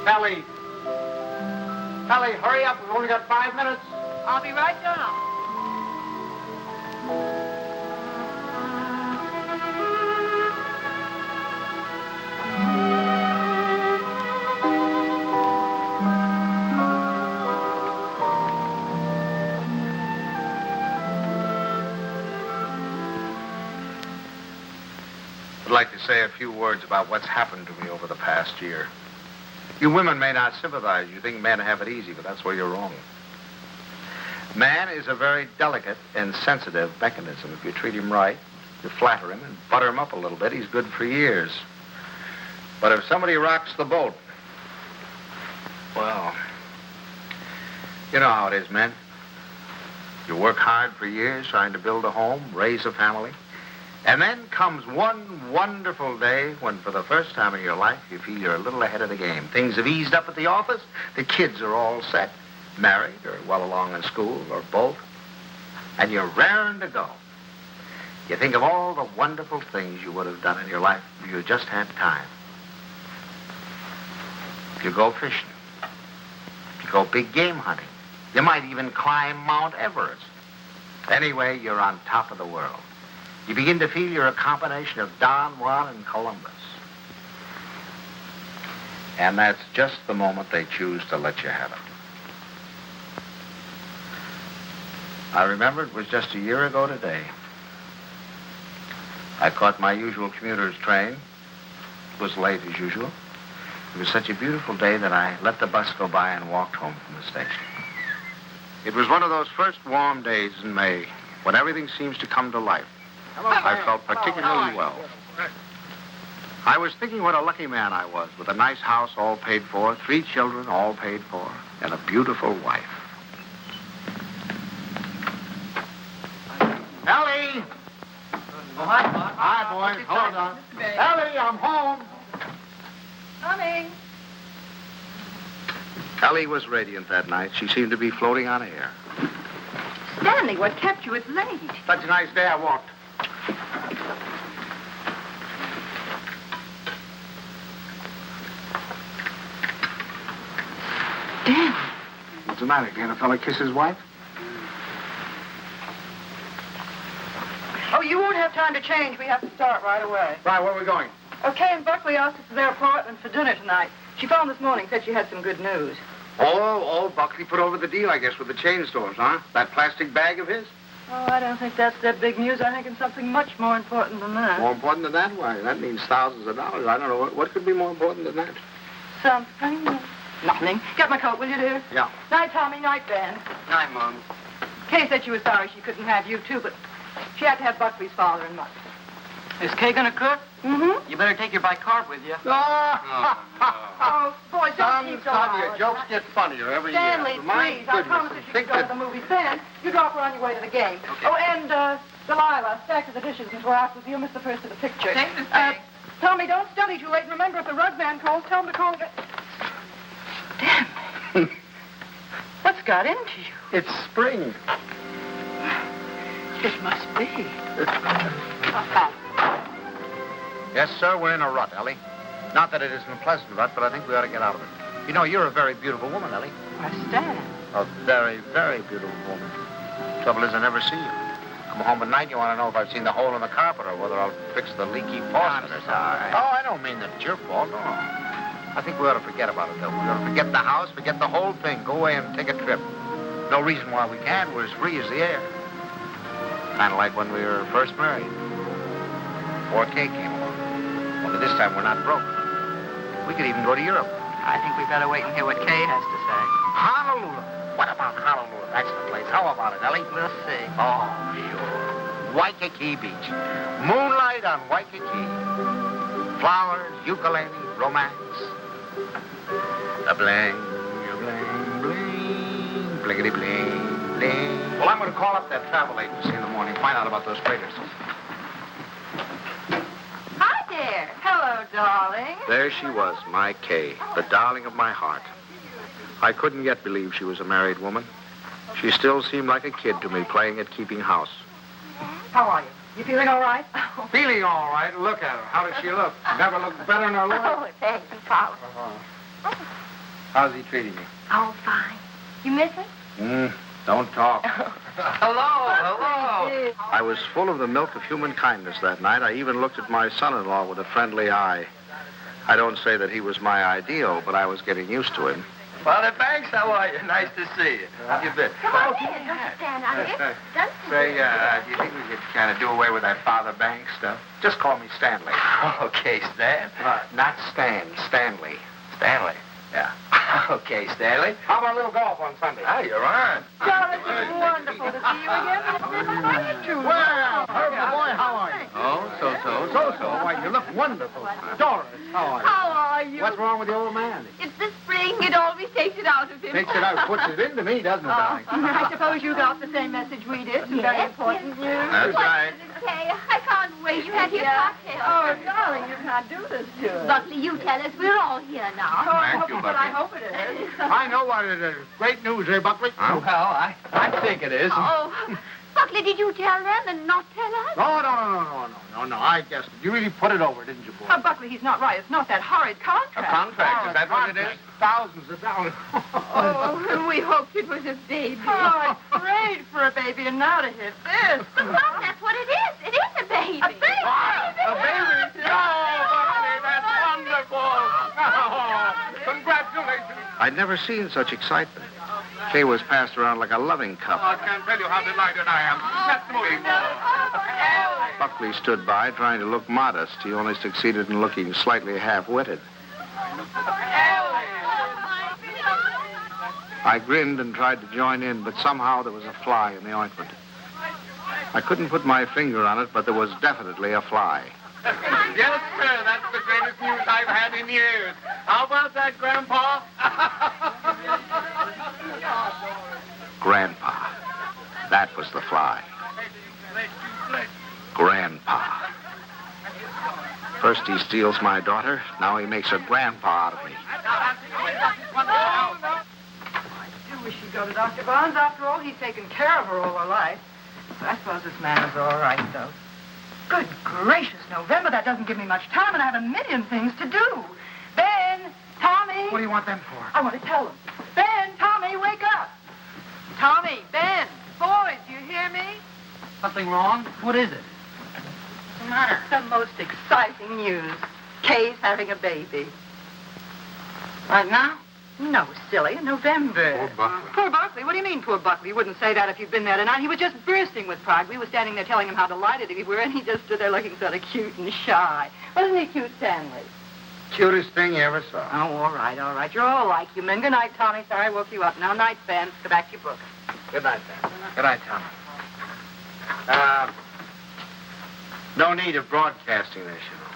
Ellie! Ellie, hurry up. We've only got 5 minutes. I'll be right down. I'd like to say a few words about what's happened to me over the past year. You women may not sympathize. You think men have it easy, but that's where you're wrong. Man is a very delicate and sensitive mechanism. If you treat him right, you flatter him and butter him up a little bit, he's good for years. But if somebody rocks the boat, well, you know how it is, men. You work hard for years trying to build a home, raise a family, and then comes one wonderful day when for the first time in your life you feel you're a little ahead of the game. Things have eased up at the office, the kids are all set, married or well along in school or both, and you're raring to go. You think of all the wonderful things you would have done in your life if you just had time. You go fishing. You go big game hunting. You might even climb Mount Everest. Anyway, you're on top of the world. You begin to feel you're a combination of Don Juan and Columbus. And that's just the moment they choose to let you have it. I remember it was just a year ago today. I caught my usual commuter's train. It was late as usual. It was such a beautiful day that I let the bus go by and walked home from the station. It was one of those first warm days in May when everything seems to come to life. I felt particularly well. I was thinking what a lucky man I was with a nice house all paid for, 3 children all paid for, and a beautiful wife. Ellie! Oh, hi, Bob. Hi, boys. Hold on. Ellie, I'm home. Coming. Ellie was radiant that night. She seemed to be floating on air. Stanley, what kept you? It's late. Such a nice day I walked. Dan. What's the matter? Can't a fella kiss his wife? Oh, you won't have time to change. We have to start right away. Right, where are we going? Okay, and Buckley asked us to their apartment for dinner tonight. She phoned this morning, said she had some good news. Oh, Buckley put over the deal, I guess, with the chain stores, huh? That plastic bag of his? Oh, I don't think that's that big news. I think it's something much more important than that. More important than that? Why, that means thousands of dollars. I don't know. What could be more important than that? Something? Nothing. Get my coat, will you, dear? Yeah. Night, Tommy. Night, Ben. Night, Mom. Kay said she was sorry she couldn't have you, too, but she had to have Buckley's father and mother. Is Kay gonna cook? Mm-hmm. You better take your bicarb with you. Oh, boys, don't keep going on. Your jokes get funnier every Stanley, year. My please. I goodness, promise if you think could go to that- the movies, then you drop her on your way to the game. Okay. Oh, and, Delilah, stack of the dishes until after you miss the first of the picture. Okay, Miss Peg. Tommy, don't study too late. And remember, if the rug man calls, tell him to call again. Damn. What's got into you? It's spring. It must be. Yes, sir, we're in a rut, Ellie. Not that it isn't a pleasant rut, but I think we ought to get out of it. You know, you're a very beautiful woman, Ellie. Why, Stan. A very, very beautiful woman. Trouble is, I never see you. Come home at night, you want to know if I've seen the hole in the carpet or whether I'll fix the leaky faucet or something. Oh, I don't mean that it's your fault, no. I think we ought to forget about it, though. We ought to forget the house, forget the whole thing. Go away and take a trip. No reason why we can't. We're as free as the air. Kind of like when we were first married. Before Kay came along. Only this time we're not broke. We could even go to Europe. I think we better wait and hear what Kay has to say. Honolulu. What about Honolulu? That's the place. How about it, Ellie? We'll see. Oh, sure. Waikiki Beach. Moonlight on Waikiki. Flowers, ukulele, romance. The bling, bling, bling, blinkety bling, bling. Well, I'm going to call up that travel agency in the morning, find out about those freighters. Hi there. Hello, darling. There she was, my Kay, the darling of my heart. I couldn't yet believe she was a married woman. She still seemed like a kid to me, playing at keeping house. How are you? You feeling all right? Feeling all right. Look at her. How does she look? Never looked better in her life. Oh, thanks, Paul. How's he treating you? Oh, fine. You miss it? Don't talk. Hello. I was full of the milk of human kindness that night. I even looked at my son-in-law with a friendly eye. I don't say that he was my ideal, but I was getting used to him. Father Banks, how are you? Nice to see you. How you been? Come on in. Don't stand out here. Say, do you think we could kind of do away with that Father Banks stuff? Just call me Stanley. Okay, Stan. Not Stan, Stanley. Stanley. Yeah. Okay, Stanley. How about a little golf on Sunday? Oh, you're on. Charlotte, it's wonderful to see you again. How are you two? Well, Herbert, boy, how are you? Oh, so. Why, you look wonderful. Doris, how are you? How are you? What's wrong with the old man? It's the spring. It always takes it out of him. Takes it out, puts it into me, doesn't it, darling? I suppose you got the same message we did. Some very important news. That's right. Okay, I can't wait. You have your cocktail. Oh, darling, you can't do this to us. Buckley, you tell us. We're all here now. Oh, I Thank hope you, it- but Bucky. I hope it is. I know what it is. Great news, eh, Buckley? Well, I think it is. Oh, Buckley, did you tell them and not tell us? No. I guessed it. You really put it over, didn't you, boy? Oh, Buckley, he's not right. It's not that horrid contract. A contract, is that what it is? Thousands of dollars. Oh, we hoped it was a baby. Oh, I prayed for a baby, and now to hit this. Well, that's what it is. It is a baby. A baby? A baby? Oh, Buckley, that's wonderful. Oh, congratulations. I'd never seen such excitement. Kay was passed around like a loving cup. I can't tell you how delighted I am. Let's move. Buckley stood by, trying to look modest. He only succeeded in looking slightly half-witted. I grinned and tried to join in, but somehow there was a fly in the ointment. I couldn't put my finger on it, but there was definitely a fly. Yes, sir. That's the greatest news I've had in years. How about that, Grandpa? Grandpa. That was the fly. Grandpa. First he steals my daughter, now he makes a grandpa out of me. I do wish you'd go to Dr. Barnes. After all, he's taken care of her all her life. But I suppose this man is all right, though. Good gracious, November. That doesn't give me much time, and I have a million things to do. Ben, Tommy. What do you want them for? I want to tell them. Ben, Tommy, wake up. Tommy, Ben, boys, you hear me? Something wrong? What is it? What's the matter? The most exciting news. Kay's having a baby. Right now? No, silly, in November. Poor Buckley. Poor Buckley? What do you mean, poor Buckley? You wouldn't say that if you'd been there tonight. He was just bursting with pride. We were standing there telling him how delighted we were, and he just stood there looking sort of cute and shy. Wasn't he cute, Stanley? Cutest thing you ever saw. Oh, all right. You're all like you men. Good night, Tommy. Sorry I woke you up. Now, night, Ben. Go back to your book. Good night, Ben. Good night, Tom. No need of broadcasting this, you know.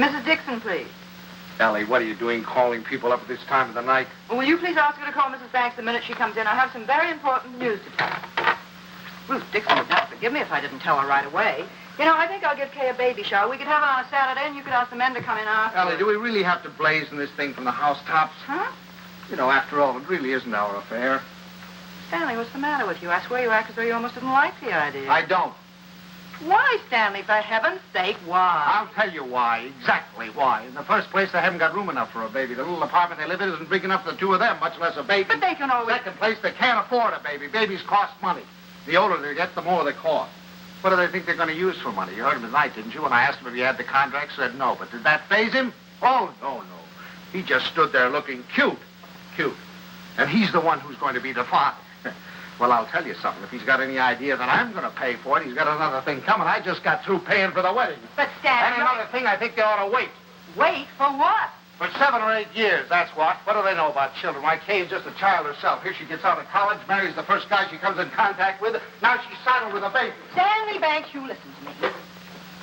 Mrs. Dixon, please. Ellie, what are you doing calling people up at this time of the night? Well, will you please ask her to call Mrs. Banks the minute she comes in? I have some very important news to tell her. Ruth Dixon would not forgive me if I didn't tell her right away. You know, I think I'll give Kay a baby shower. We could have it on a Saturday, and you could ask the men to come in after. Ellie, do we really have to blazon this thing from the housetops? Huh? You know, after all, it really isn't our affair. Stanley, what's the matter with you? I swear you act as though you almost didn't like the idea. I don't. Why, Stanley, for heaven's sake, why? I'll tell you why, exactly why. In the first place, they haven't got room enough for a baby. The little apartment they live in isn't big enough for the two of them, much less a baby. But they can always... Second place, they can't afford a baby. Babies cost money. The older they get, the more they cost. What do they think they're going to use for money? You heard him tonight, didn't you? When I asked him if he had the contract, said no. But did that faze him? Oh, no. He just stood there looking cute. And he's the one who's going to be the father. Well, I'll tell you something. If he's got any idea that I'm going to pay for it, he's got another thing coming. I just got through paying for the wedding. But, Stanley... And another thing, I think they ought to wait. Wait for what? For 7 or 8 years, that's what. What do they know about children? Why, Kay's just a child herself. Here she gets out of college, marries the first guy she comes in contact with. Now she's saddled with a baby. Stanley Banks, you listen to me.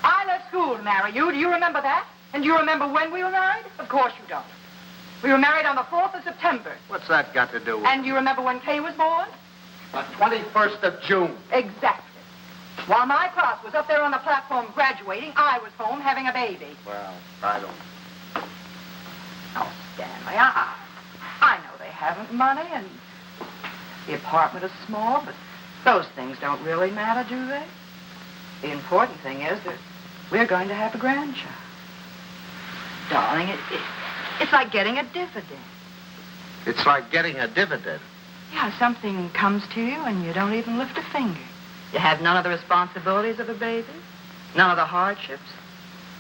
I left school to marry you. Do you remember that? And do you remember when we were married? Of course you don't. We were married on the 4th of September. What's that got to do with... And do you remember when Kay was born? The 21st of June. Exactly. While my class was up there on the platform graduating, I was home having a baby. Well, I don't... Oh, Stanley, I know they haven't money and the apartment is small, but those things don't really matter, do they? The important thing is that we're going to have a grandchild. Darling, it's like getting a dividend. It's like getting a dividend. Yeah, something comes to you and you don't even lift a finger. You have none of the responsibilities of a baby, none of the hardships.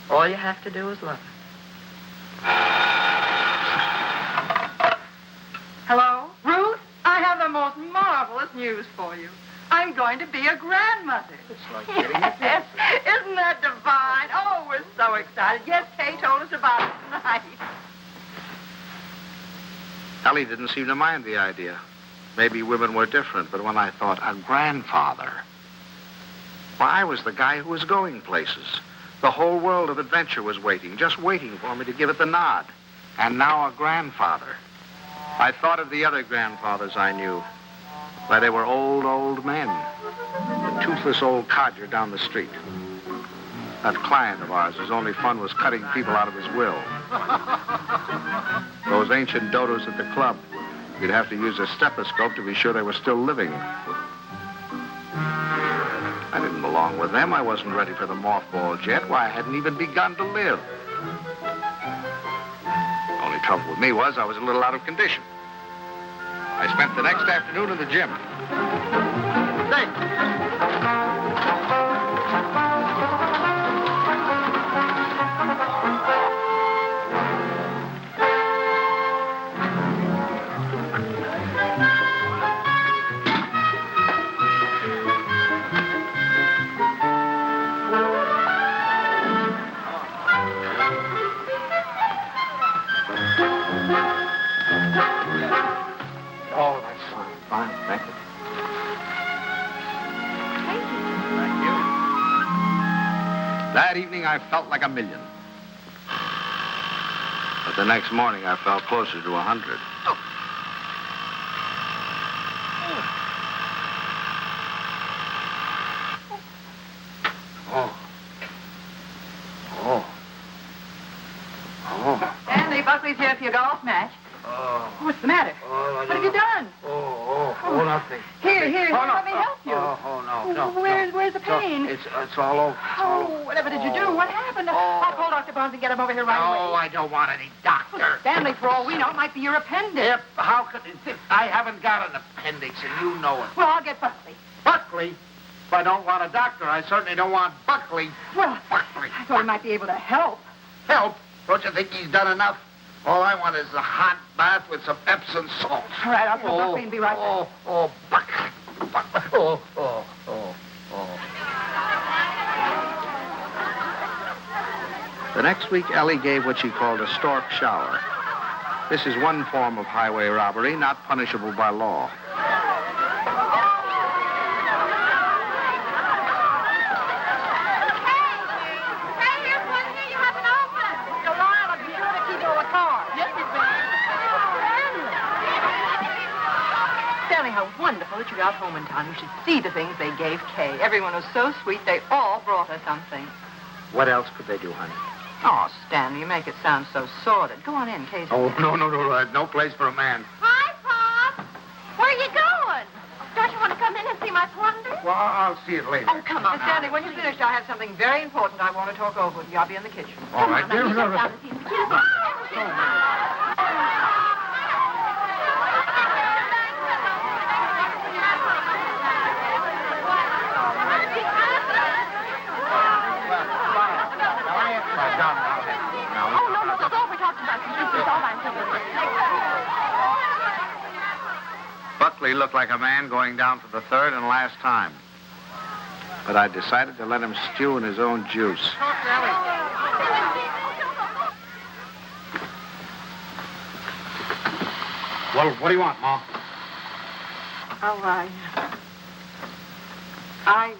All you have to do is love it. Hello? Ruth, I have the most marvelous news for you. I'm going to be a grandmother. It's like getting a dividend. Isn't that divine? Oh, we're so excited. Yes, Kay told us about it tonight. Ellie didn't seem to mind the idea. Maybe women were different, but when I thought a grandfather, well, I was the guy who was going places. The whole world of adventure was waiting, just waiting for me to give it the nod. And now a grandfather. I thought of the other grandfathers I knew. Why, they were old men. The toothless old codger down the street. That client of ours whose only fun was cutting people out of his will. Those ancient dodos at the club. You'd have to use a stethoscope to be sure they were still living. I didn't belong with them. I wasn't ready for the mothballs yet. Why, I hadn't even begun to live. The only trouble with me was I was a little out of condition. I spent the next afternoon in the gym. Oh, that's fine. Fine, thank you. Thank you. That evening, I felt like $1 million. But the next morning, I felt closer to 100. Stanley, Buckley's here for your golf match. Oh. What's the matter? What have you done? Nothing. Here, Oh, no. let me help you. No. Where's the pain? It's all over. Oh, whatever did you do? What happened? I'll call Dr. Barnes and get him over here right away. No, I don't want any doctor. Stanley, for all we know, it might be your appendix. Yep, how could it? I haven't got an appendix, and you know it. Well, I'll get Buckley. Buckley? If I don't want a doctor, I certainly don't want Buckley. Well, Buckley. I thought he might be able to help. Help? Don't you think he's done enough? All I want is a hot bath with some Epsom salt. All right, I'll call Buckley and be right back. Buckley. The next week, Ellie gave what she called a stork shower. This is one form of highway robbery not punishable by law. How wonderful that you got home in time. You should see the things they gave Kay. Everyone was so sweet, they all brought her something. What else could they do, honey? Oh, Stanley, you make it sound so sordid. Go on in, Kay's. Oh, no. No place for a man. Hi, Pop. Where are you going? Don't you want to come in and see my plunder? Well, I'll see it later. Oh, come on. Stanley, when you're finished, I have something very important I want to talk over with you. I'll be in the kitchen. All right. Come on, now, you shut down and see the kid. Oh, no, it's all we talked about. It's all I'm saying. Buckley looked like a man going down for the third and last time. But I decided to let him stew in his own juice. Well, what do you want, Mom? Oh, I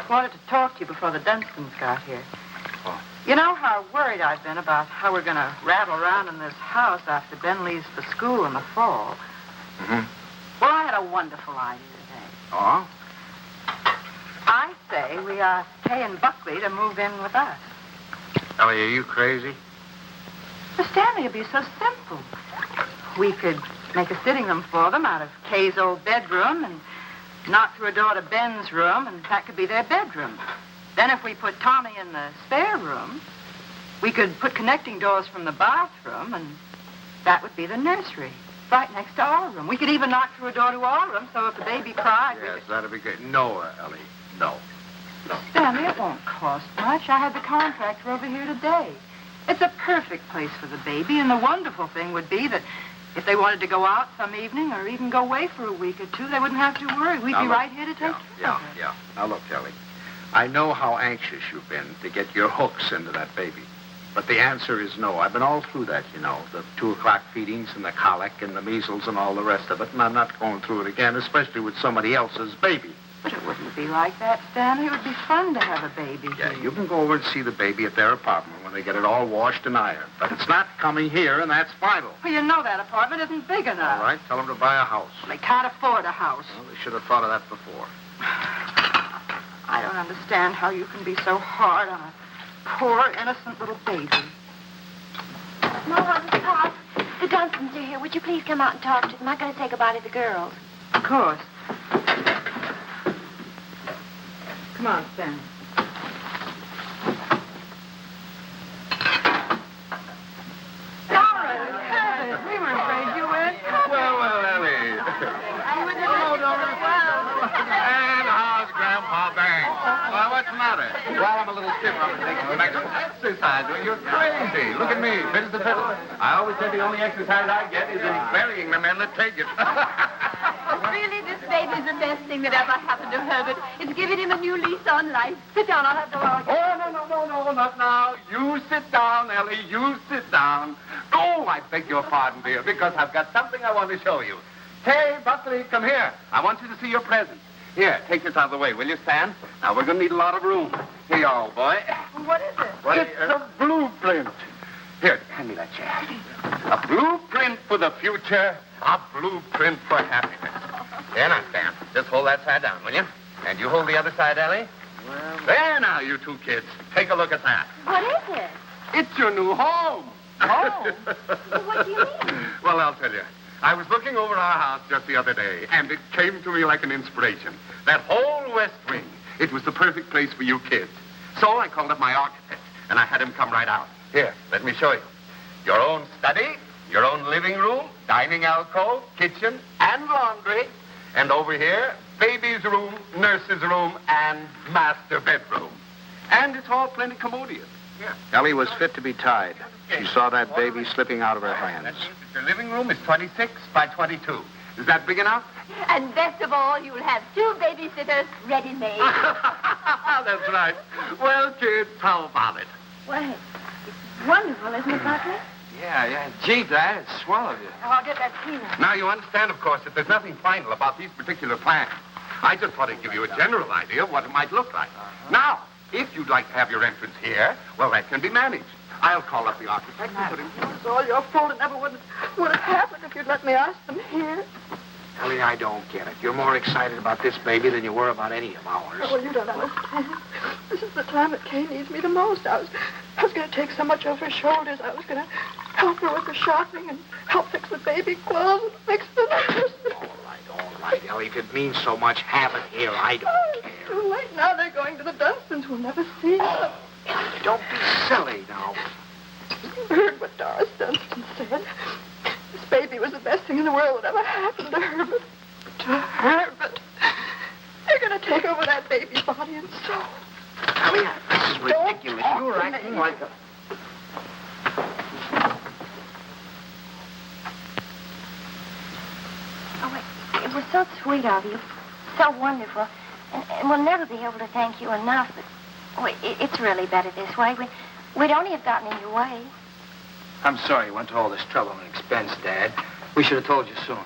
wanted to talk to you before the Dunstons got here. Oh. You know how worried I've been about how we're going to rattle around in this house after Ben leaves for school in the fall. Mm-hmm. Well, I had a wonderful idea today. Oh? I say we are paying Buckley to move in with us. Ellie, are you crazy? Mr. Stanley, it'd be so simple. We could make a sitting room for them out of Kay's old bedroom and knock through a door to Ben's room, and that could be their bedroom. Then if we put Tommy in the spare room, we could put connecting doors from the bathroom, and that would be the nursery, right next to our room. We could even knock through a door to our room, so if the baby cried... Yes, that'd be good. No, Ellie, no. Stanley, it won't cost much. I had the contractor over here today. It's a perfect place for the baby, and the wonderful thing would be that if they wanted to go out some evening or even go away for a week or two, they wouldn't have to worry. We'd be right here to take care of it. Yeah. Now, look, Ellie, I know how anxious you've been to get your hooks into that baby. But the answer is no. I've been all through that, you know, the 2 o'clock feedings and the colic and the measles and all the rest of it, and I'm not going through it again, especially with somebody else's baby. But it wouldn't be like that, Stanley. It would be fun to have a baby Yeah, here. you can go over and see the baby at their apartment when they get it all washed and ironed. But it's not coming here, and that's final. Well, you know that apartment isn't big enough. All right, tell them to buy a house. They can't afford a house. Well, they should have thought of that before. I don't understand how you can be so hard on a poor, innocent little baby. Mom, Pop, the Dunstons are here. Would you please come out and talk to them? I'm going to say goodbye to the girls. Of course. Come on, Stanley. We were afraid you went. Well, Ellie. And how's Grandpa Bang? Well, what's the matter? Well, I'm a little stiff. I'm taking some extra exercise. Well, you're crazy. Look at me, fit as a fiddle. I always say the only exercise I get is in burying the men that take it. Really, this baby's the best thing that ever happened to Herbert. It's given him a new lease on life. Sit down, I'll have the log. Oh, no, not now. You sit down, Ellie. You sit down. Oh, I beg your pardon, dear, because I've got something I want to show you. Hey, Buckley, come here. I want you to see your present. Here, take this out of the way, will you, Stan? Now, we're going to need a lot of room. Here you are, old boy. What is it? It's a blueprint. Here, hand me that chair. A blueprint for the future. A blueprint for happiness. Here now, Stan. Just hold that side down, will you? And you hold the other side, Ellie. Well, there now, you 2 kids. Take a look at that. What is it? It's your new home. Oh. Well, what do you mean? Well, I'll tell you. I was looking over our house just the other day, and it came to me like an inspiration. That whole west wing, it was the perfect place for you kids. So I called up my architect, and I had him come right out. Here, let me show you. Your own study, your own living room, dining alcove, kitchen, and laundry. And over here, baby's room, nurse's room, and master bedroom. And it's all plenty commodious. Yeah. Ellie was fit to be tied. She saw that baby slipping out of her hands. That means that your living room is 26 by 22. Is that big enough? And best of all, you'll have 2 babysitters ready-made. That's right. Well, kids, how about it? Well, it's wonderful, isn't it, Buckley? Yeah. Gee, Dad, it's swell of you. Oh, I'll get that peanut. Now, you understand, of course, that there's nothing final about these particular plans. I just thought I'd give you a general idea of what it might look like. Now, if you'd like to have your entrance here, well, that can be managed. I'll call up the architect and put him... It's all your fault. It never would have happened if you'd let me ask them here. Ellie, I don't get it. You're more excited about this baby than you were about any of ours. Oh, well, you don't understand. This is the time that Kay needs me the most. I was going to take so much off her shoulders. I was going to help her with the shopping and help fix the baby clothes and fix the nurse. All right, Ellie. If it means so much, have it here. I don't care. too late. Now they're going to the Dunstons. We'll never see them. Don't be silly now. You heard what Doris Dunstan said. This baby was the best thing in the world that ever happened to Herbert. To Herbert. They're going to take over that baby's body and soul. Ellie, this is ridiculous. You're acting like a... Oh, it was so sweet of you. So wonderful. And we'll never be able to thank you enough. But it's really better this way. We'd only have gotten in your way. I'm sorry you went to all this trouble and expense, Dad. We should have told you sooner.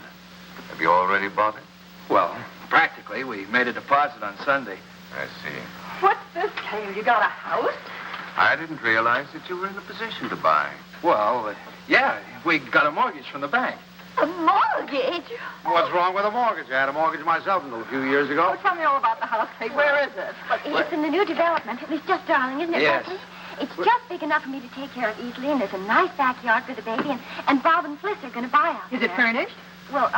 Have you already bought it? Well, practically. We made a deposit on Sunday. I see. What's this, Cale? You got a house? I didn't realize that you were in a position to buy. Well, yeah, we got a mortgage from the bank. A mortgage? What's wrong with a mortgage? I had a mortgage myself until a few years ago. Oh, tell me all about the house, Kate. Where is it? Well, it's in the new development. It's just darling, isn't it, Yes. Buckley? It's just big enough for me to take care of easily, and there's a nice backyard for the baby, and Bob and Fliss are going to buy out Is there. it furnished? Well,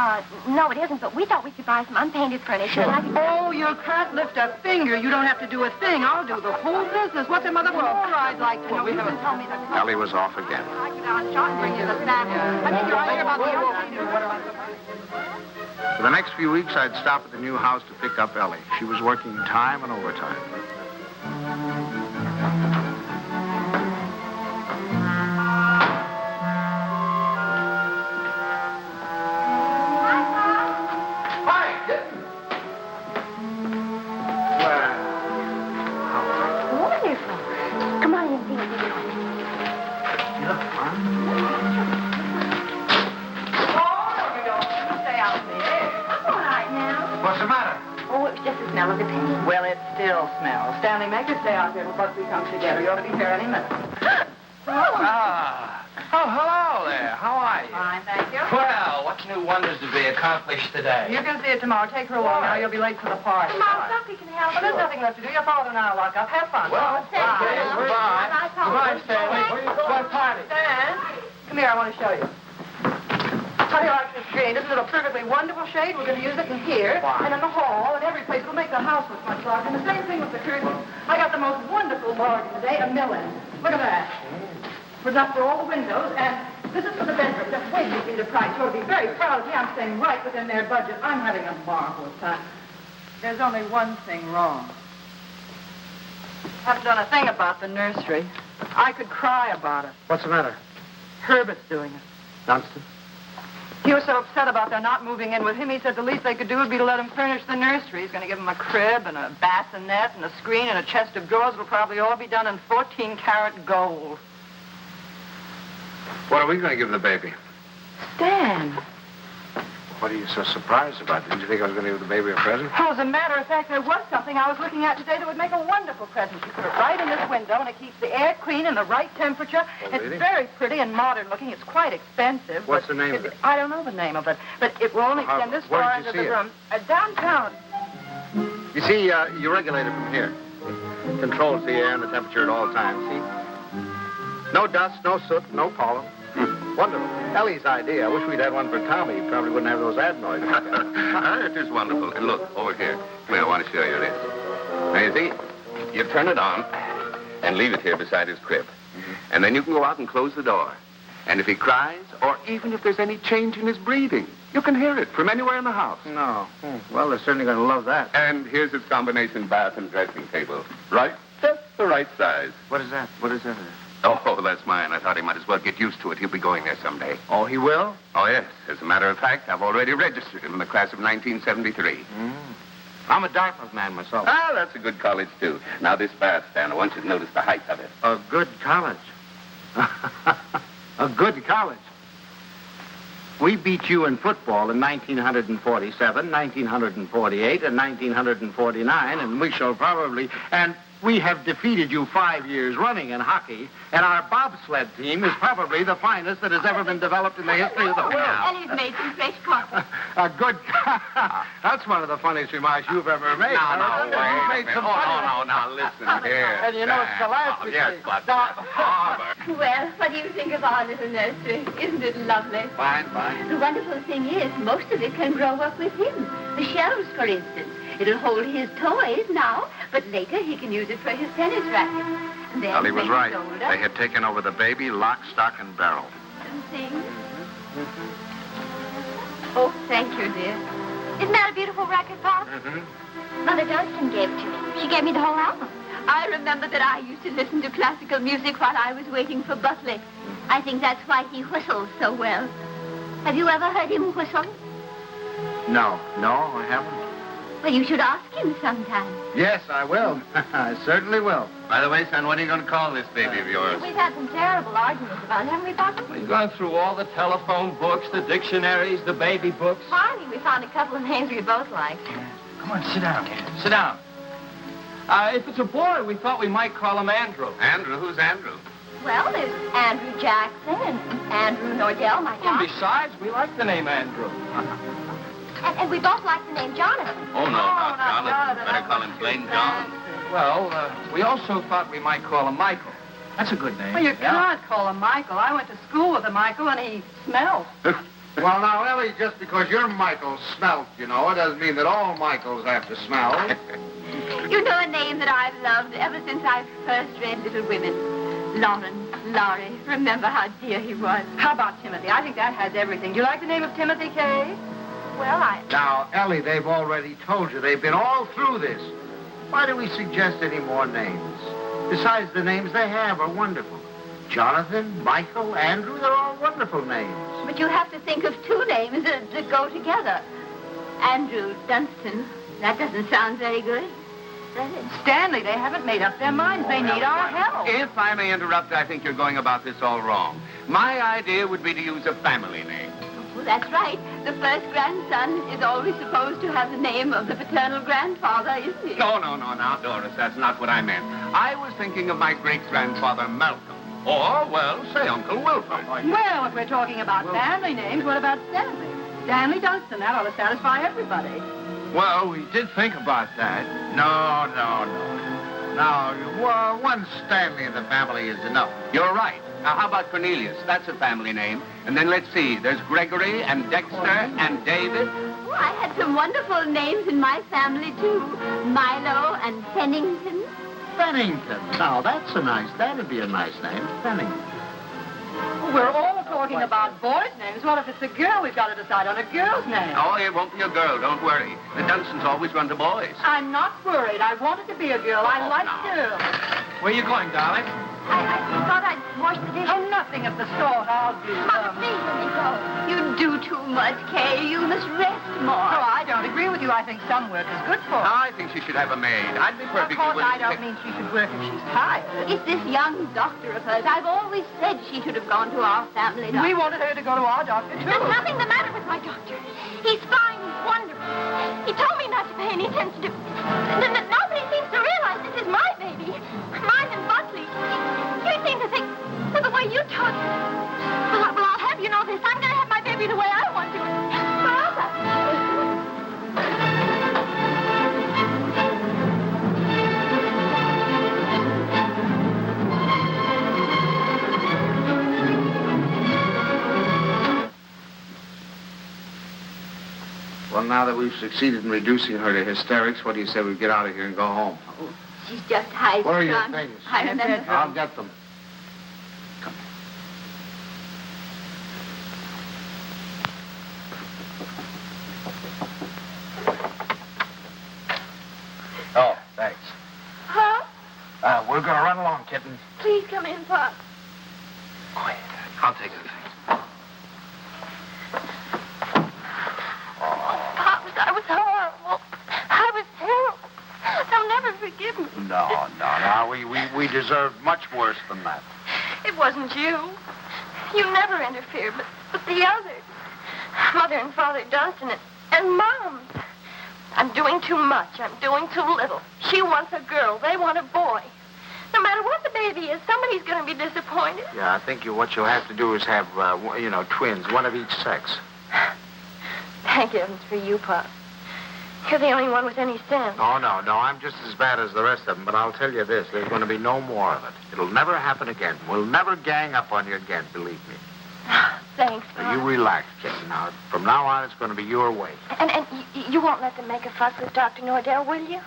no, it isn't, but we thought we could buy some unpainted furniture. And I could... Oh, you can't lift a finger. You don't have to do a thing. I'll do the whole business. What's them other more I'd like to know? You haven't told me that. Ellie was off again. I go down shop and bring you the snack. I think you're right about the For the next few weeks, I'd stop at the new house to pick up Ellie. She was working time and overtime. Wonderful. Come on in and see what you're doing. You look fine. Stay out there. I'm all right now. What's the matter? Oh, it was just the smell of the paint. Well, it still smells. Stanley, make her stay out here till Buckley comes together. You ought to be here any minute. Oh, hello there. How are you? Fine, thank you. Well, what new wonders to be accomplished today? You can see it tomorrow. Take her along now. You'll be late for the party. Mom, Buckley can help Well, there's us. nothing left to do. Your father and I'll lock up. Have fun. Well, Okay, goodbye. Goodbye, Stanley. What party? Stan, come here. I want to show you. How do you like this green? Isn't it a perfectly wonderful shade? We're going to use it in here and in the hall and every place. It'll make the house look much larger. And the same thing with the curtains. I got the most wonderful bargain today, a million. Look at that. It's enough for all the windows, and this is for the bedroom. Just wait till you see the price. You'll be very proud of me. I'm staying right within their budget. I'm having a marvelous time. There's only one thing wrong. Haven't done a thing about the nursery. I could cry about it. What's the matter? Herbert's doing it. Dunstan? He was so upset about their not moving in with him, he said the least they could do would be to let him furnish the nursery. He's going to give him a crib and a bassinet and a screen and a chest of drawers. It'll probably all be done in 14-karat gold. What are we going to give the baby? Stan. What are you so surprised about? Didn't you think I was going to give the baby a present? Oh, as a matter of fact, there was something I was looking at today that would make a wonderful present. You put it right in this window, and it keeps the air clean and the right temperature. Oh, It's really? very pretty and modern looking. It's quite expensive. What's but the name of it? I don't know the name of it, but it will only How- extend this where far did you into see the it? room. Downtown. You see, you regulate it from here. Controls the air and the temperature at all times, see? No dust, no soot, no pollen. Wonderful. Ellie's idea. I wish we'd had one for Tommy. He probably wouldn't have those ad noises. It is wonderful. And look, over here. Come here, I want to show you this. Now, you see, you turn it on and leave it here beside his crib. And then you can go out and close the door. And if he cries, or even if there's any change in his breathing, you can hear it from anywhere in the house. No. Well, they're certainly going to love that. And here's his combination bath and dressing table. Right? Just the right size. What is that? What is that? Oh, that's mine. I thought he might as well get used to it. He'll be going there someday. Oh, he will? Oh, yes. As a matter of fact, I've already registered him in the class of 1973. I'm a Dartmouth man myself. Ah, that's a good college, too. Now, this bath stand, I want you to notice the height of it. A good college. A good college. We beat you in football in 1947, 1948, and 1949, and we shall probably... And we have defeated you 5 years running in hockey, and our bobsled team is probably the finest that has ever been developed in the history of the world. And he's made some fresh coffee. A good... That's one of the funniest remarks you've ever made. No, You've wait. made some Oh, funny- no, now, listen here. And you know, it's the last Oh, yes, but... Well, what do you think of our little nursery? Isn't it lovely? Fine, fine. The wonderful thing is, most of it can grow up with him. The shelves, for instance. It'll hold his toys now, but later he can use it for his tennis racket. And then Ellie was when right. he's older, They had taken over the baby, lock, stock, and barrel. and things. Oh, thank you, dear. Isn't that a beautiful record, Pop? Mm-hmm. Mother Dunstan gave it to me. She gave me the whole album. I remember that I used to listen to classical music while I was waiting for Buckley. I think that's why he whistles so well. Have you ever heard him whistle? No, I haven't. Well, you should ask him sometime. Yes, I will. I certainly will. By the way, son, what are you going to call this baby of yours? We've had some terrible arguments about it, haven't we, Papa? We've gone through all the telephone books, the dictionaries, the baby books. Finally, we found a couple of names we both liked. Come on, sit down, kid. Sit down. If it's a boy, we thought we might call him Andrew. Andrew? Who's Andrew? Well, there's Andrew Jackson and Andrew Nordell, my And dad. besides, we like the name Andrew. And we both like the name Jonathan. Oh, no, not Jonathan. Jonathan. Better call him plain John. Well, we also thought we might call him Michael. That's a good name. Well, you can't call him Michael. I went to school with a Michael, and he smelled. Well, now, Ellie, just because your Michael smelt, it doesn't mean that all Michaels have to smell. You know a name that I've loved ever since I first read Little Women? Laurie. Remember how dear he was. How about Timothy? I think that has everything. Do you like the name of Timothy, Kay? Well, Now, Ellie, they've already told you. They've been all through this. Why do we suggest any more names? Besides, the names they have are wonderful. Jonathan, Michael, Andrew, they're all wonderful names. But you have to think of two names that go together. Andrew Dunstan. That doesn't sound very good. Does it? Stanley, they haven't made up their minds. They need our help. If I may interrupt, I think you're going about this all wrong. My idea would be to use a family name. Oh, that's right. The first grandson is always supposed to have the name of the paternal grandfather, isn't he? No, now, Doris, that's not what I meant. I was thinking of my great-grandfather Malcolm. Or, well, say Uncle Wilford. Well, if we're talking about family names, what about Stanley? Stanley Dunstan. That ought to satisfy everybody. Well, we did think about that. No. Well, one Stanley in the family is enough. You're right. Now, how about Cornelius? That's a family name. And then let's see. There's Gregory and Dexter and David. Oh, I had some wonderful names in my family, too. Milo and Pennington. Bennington. Now, that'd be a nice name. Bennington. We're all talking about boys' names. What if it's a girl? We've got to decide on a girl's name. Oh, it won't be a girl. Don't worry. The Dunstans always run to boys. I'm not worried. I wanted to be a girl. I like girls. Where you going, darling? I thought I'd wash the dishes. Oh, nothing of the sort. I'll do Mother, them. please let me go. You do too much, Kay. You must rest more. Oh, I don't agree with you. I think some work is good for her. I think she should have a maid. I'd be Of perfectly course, willing I to don't mean she should work if she's tired. It's this young doctor of hers. I've always said she should have gone to our family doctor. We wanted her to go to our doctor, There's too. nothing the matter with my doctor. He's fine. He's wonderful. He told me not to pay any attention to... Nobody seems to realize this is my baby. Mine and Buckley's. You seem to think, well, the way you talk... Well, I'll have you know this. I'm going to have my baby the way I want to. Forever. Well, now that we've succeeded in reducing her to hysterics, what do you say we get out of here and go home? She's just high Where are your strung. things? I remember. I'll get them. Oh, thanks. Huh? We're going to run along, kitten. Please come in, Pop. Quiet. I'll take it. Pop, I was horrible. I was terrible. They'll never forgive me. No. We deserve much worse than that. It wasn't you. You never interfered, but the others. Mother and Father Dunstan and Mom. I'm doing too much. I'm doing too little. She wants a girl. They want a boy. No matter what the baby is, somebody's going to be disappointed. Yeah, I think what you'll have to do is have, twins, one of each sex. Thank heavens for you, Pop. You're the only one with any sense. Oh, no, I'm just as bad as the rest of them, but I'll tell you this, there's going to be no more of it. It'll never happen again. We'll never gang up on you again, believe me. Thanks, You Pop. relax, kitten. Now, from now on, it's going to be your way. And you won't let them make a fuss with Dr. Nordell, will you?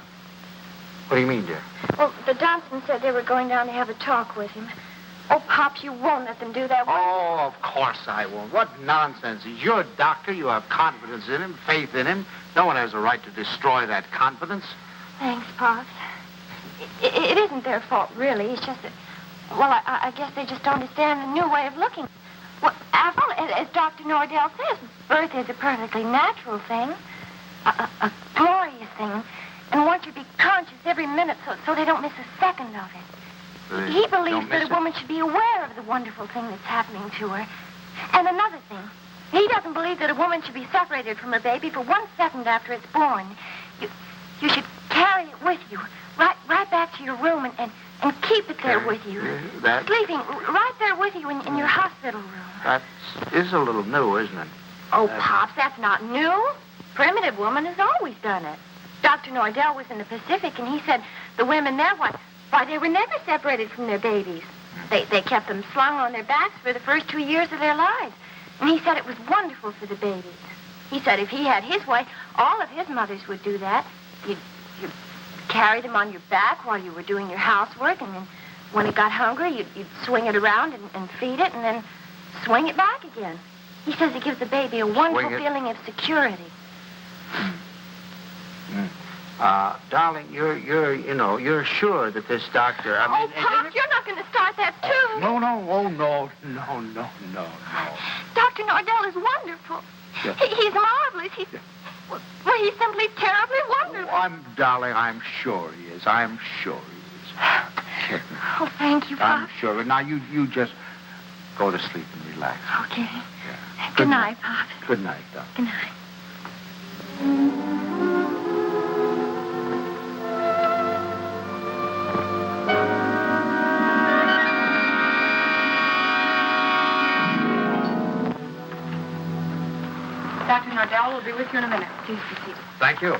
What do you mean, dear? Well, the Johnstons said they were going down to have a talk with him. Oh, Pops, you won't let them do that, will you? Oh, of course I won't. What nonsense. He's your doctor. You have confidence in him, faith in him. No one has a right to destroy that confidence. Thanks, Pops. It isn't their fault, really. It's just that, well, I guess they just don't understand the new way of looking. Well, after all, as Dr. Nordell says, birth is a perfectly natural thing, a glorious thing, and one should be conscious every minute so they don't miss a second of it. He believes that a woman should be aware of the wonderful thing that's happening to her. And another thing, he doesn't believe that a woman should be separated from her baby for 1 second after it's born. You should carry it with you, right back to your room and keep it there with you. Sleeping right there with you in your hospital room. That is a little new, isn't it? Oh, Pops, that's not new. Primitive woman has always done it. Dr. Nordell was in the Pacific, and he said the women there, why, they were never separated from their babies. They kept them slung on their backs for the first 2 years of their lives. And he said it was wonderful for the babies. He said if he had his way, all of his mothers would do that. You'd carry them on your back while you were doing your housework, and then when it got hungry, you'd swing it around and feed it, and then swing it back again. He says it gives the baby a wonderful feeling of security. Darling, you're sure that this doctor... Pop, you're not going to start that, too. No. Dr. Nordell is wonderful. Yeah. He's marvelous. He's simply terribly wonderful. I'm sure he is. I'm sure he is. Oh, thank you, Pop. I'm sure. Now, you just go to sleep and relax. Okay. Yeah. Good night, Pop. Good night, Doc. Good night. Dr. Nordell will be with you in a minute. Please be seated. Thank you.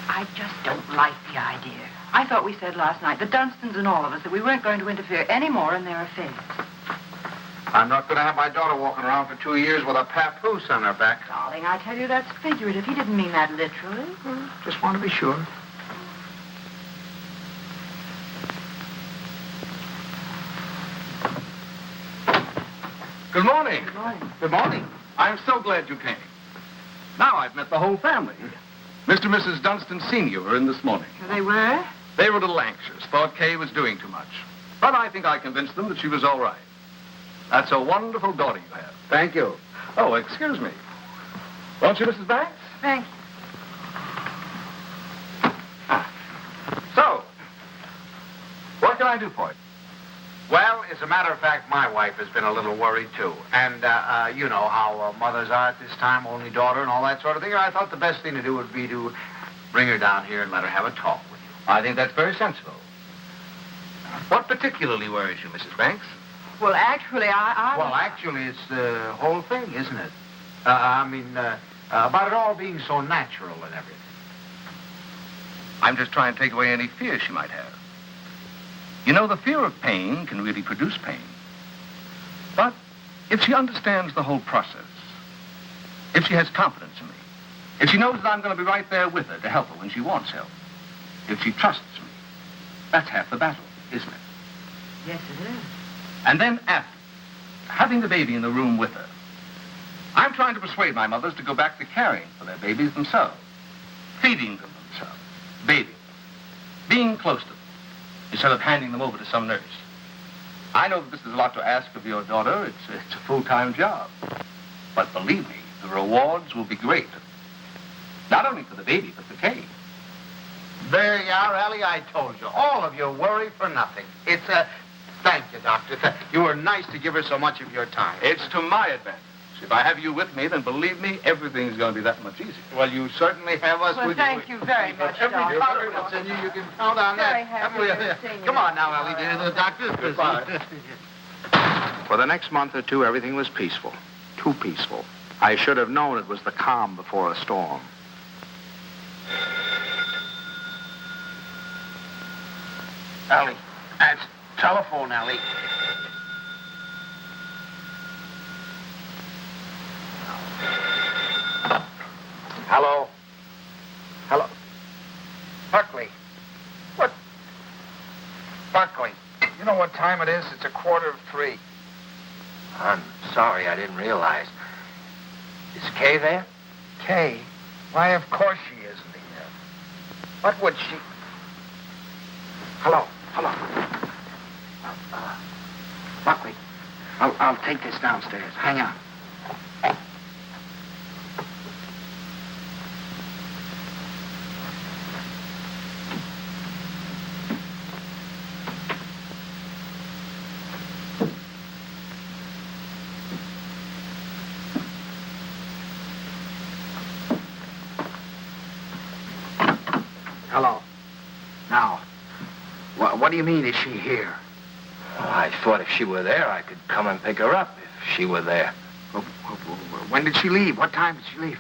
I just don't like the idea. I thought we said last night, the Dunstons and all of us, that we weren't going to interfere any more in their affairs. I'm not going to have my daughter walking around for 2 years with a papoose on her back. Darling, I tell you, that's figurative. He didn't mean that literally. Just want to be sure. Good morning. Good morning. Good morning. I'm so glad you came. Now I've met the whole family. Mr. and Mrs. Dunstan Sr. were in this morning. They were? They were a little anxious, thought Kay was doing too much. But I think I convinced them that she was all right. That's a wonderful daughter you have. Thank you. Oh, excuse me. Won't you, Mrs. Banks? Thank you. So, what can I do for you? Well, as a matter of fact, my wife has been a little worried, too. And, you know how mothers are at this time, only daughter and all that sort of thing. I thought the best thing to do would be to bring her down here and let her have a talk with you. I think that's very sensible. What particularly worries you, Mrs. Banks? Well, actually, Well, actually, it's the whole thing, isn't it? About it all being so natural and everything. I'm just trying to take away any fear she might have. You know, the fear of pain can really produce pain. But if she understands the whole process, if she has confidence in me, if she knows that I'm going to be right there with her to help her when she wants help, if she trusts me, that's half the battle, isn't it? Yes, it is. And then after, having the baby in the room with her, I'm trying to persuade my mothers to go back to caring for their babies themselves, feeding them themselves, bathing them, being close to them, instead of handing them over to some nurse. I know that this is a lot to ask of your daughter. It's a full-time job. But believe me, the rewards will be great. Not only for the baby, but for Kay. There you are, Allie. I told you. All of you worry for nothing. It's a... Thank you, Doctor. You were nice to give her so much of your time. It's to my advantage. If I have you with me, then believe me, everything's going to be that much easier. Well, you certainly have us Well, with thank you very much, Every Doctor. confidence in you can count on Very that. happy to see you. Come on now, Allie, dear. The doctor's busy. For the next month or two, everything was peaceful. Too peaceful. I should have known it was the calm before a storm. Allie, that's telephone. telephone, Ellie. Hello? Hello? Buckley. What? Buckley, you know what time it is? It's 2:45. I'm sorry, I didn't realize. Is Kay there? Kay? Why, of course she isn't here. What would she... Hello? Buckley, I'll take this downstairs. Hang on. Hello. Now, what do you mean, is she here? Well, I thought if she were there, I could come and pick her up if she were there. When did she leave? What time did she leave?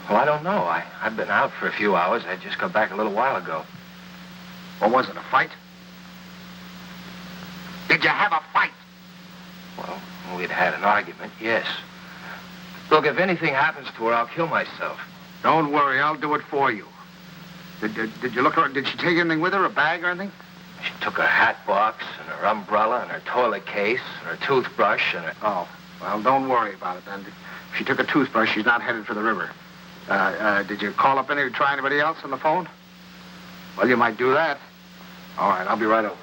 Well, I don't know. I've been out for a few hours. I just got back a little while ago. Or was it a fight? Did you have a fight? Well, we'd had an argument, yes. Look, if anything happens to her, I'll kill myself. Don't worry, I'll do it for you. Did you look her? Did she take anything with her, a bag or anything? She took her hat box and her umbrella and her toilet case and her toothbrush and her... Oh, well, don't worry about it then. If she took a toothbrush, she's not headed for the river. Did you call up try anybody else on the phone? Well, you might do that. All right, I'll be right over.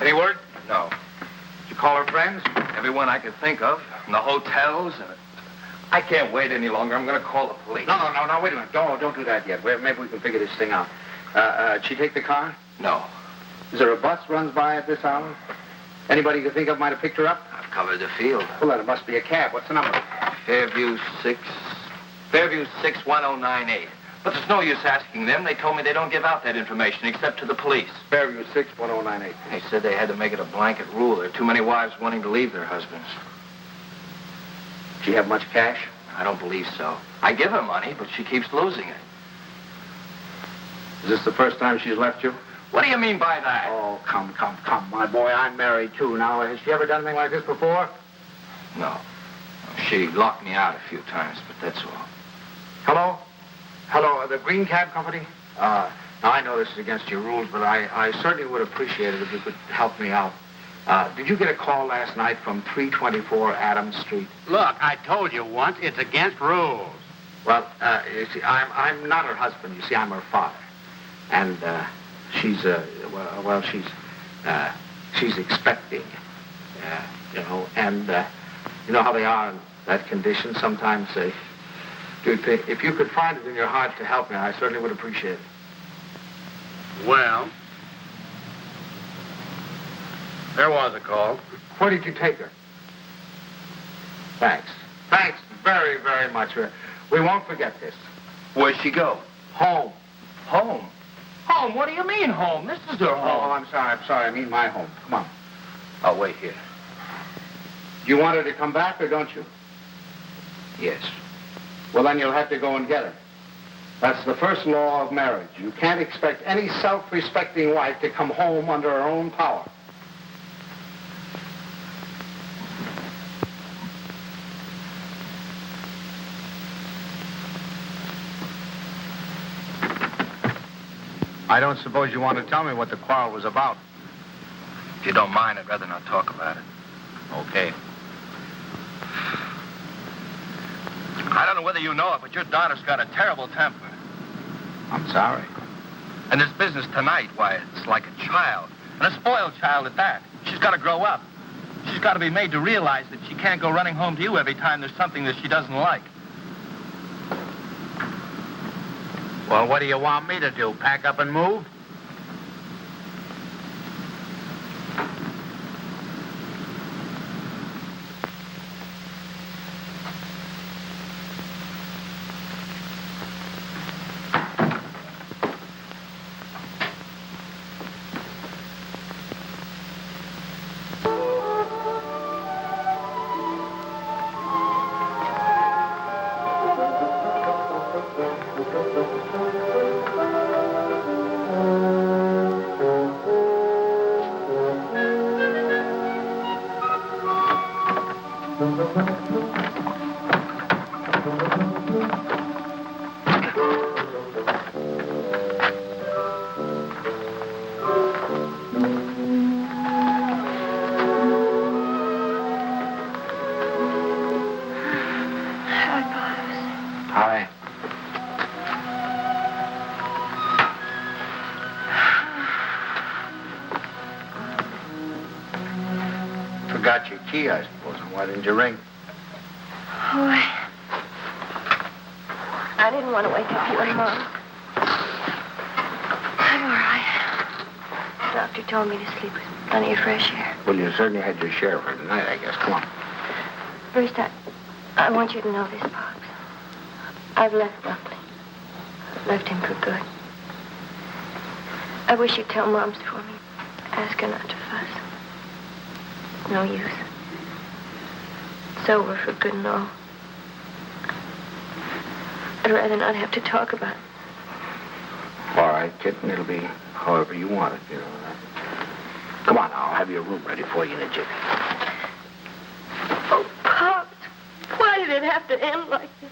Any word? No. Did you call her friends? Everyone I could think of. And the hotels and... I can't wait any longer. I'm going to call the police. No, wait a minute. Don't do that yet. Maybe we can figure this thing out. Did she take the car? No. Is there a bus runs by at this hour? Anybody you think of might have picked her up? I've covered the field. Well, then it must be a cab. What's the number? Fairview 61098. But there's no use asking them. They told me they don't give out that information except to the police. Fairview 61098. They said they had to make it a blanket rule. There are too many wives wanting to leave their husbands. Did she have much cash? I don't believe so. I give her money, but she keeps losing it. Is this the first time she's left you? What do you mean by that? Oh, come, my boy. I'm married, too. Now, has she ever done anything like this before? No. She locked me out a few times, but that's all. Hello, the Green Cab Company? Now, I know this is against your rules, but I certainly would appreciate it if you could help me out. Did you get a call last night from 324 Adams Street? Look, I told you once, it's against rules. Well, you see, I'm not her husband. You see, I'm her father. And, she's expecting, and you know how they are in that condition. Sometimes if you could find it in your heart to help me, I certainly would appreciate it. Well, there was a call. Where did you take her? Thanks very, very much. We won't forget this. Where'd she go? Home. Home? Home? What do you mean, home? This is her home. Oh, I'm sorry. I mean my home. Come on. I'll wait here. Do you want her to come back or don't you? Yes. Well, then you'll have to go and get her. That's the first law of marriage. You can't expect any self-respecting wife to come home under her own power. I don't suppose you want to tell me what the quarrel was about. If you don't mind, I'd rather not talk about it. Okay. I don't know whether you know it, but your daughter's got a terrible temper. I'm sorry. And this business tonight, why, it's like a child. And a spoiled child at that. She's got to grow up. She's got to be made to realize that she can't go running home to you every time there's something that she doesn't like. Well, what do you want me to do? Pack up and move? forgot your key, I suppose, and why didn't you ring? Oh, I didn't want to wake up you and Mom. I'm all right. The doctor told me to sleep with plenty of fresh air. Well, you certainly had your share for tonight, I guess. Come on. First, I want you to know this, Pops. I've left Buckley. I've left him for good. I wish you'd tell Moms for me. Ask her not to fuss. No use. It's over for good and all. I'd rather not have to talk about it. All right, kitten. It'll be however you want it, you know. Come on now. I'll have your room ready for you in a jiffy. Oh, Pops, why did it have to end like this?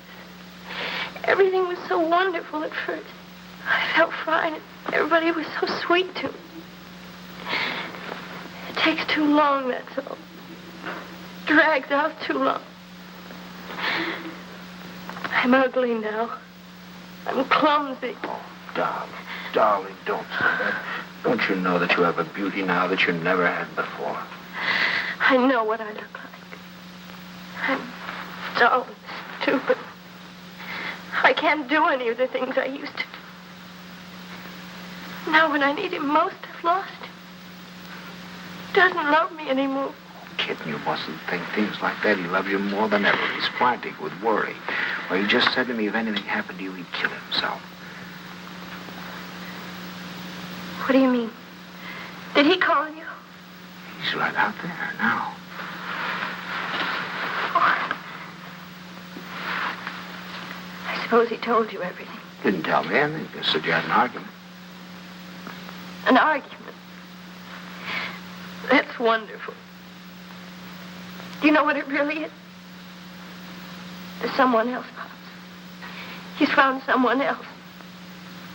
Everything was so wonderful at first. I felt fine. Everybody was so sweet to me. It takes too long, that's all. Drags out too long. I'm ugly now. I'm clumsy. Oh, darling, don't say that. Don't you know that you have a beauty now that you never had before? I know what I look like. I'm dull and stupid. I can't do any of the things I used to do. Now when I need him most, I've lost him. He doesn't love me anymore. Kitten, you mustn't think things like that. He loves you more than ever. He's frantic with worry. Well, he just said to me if anything happened to you, he'd kill himself. What do you mean? Did he call you? He's right out there now. I suppose he told you everything. Didn't tell me anything. Just said you had an argument. An argument? That's wonderful. Do you know what it really is? There's someone else, Pops. He's found someone else.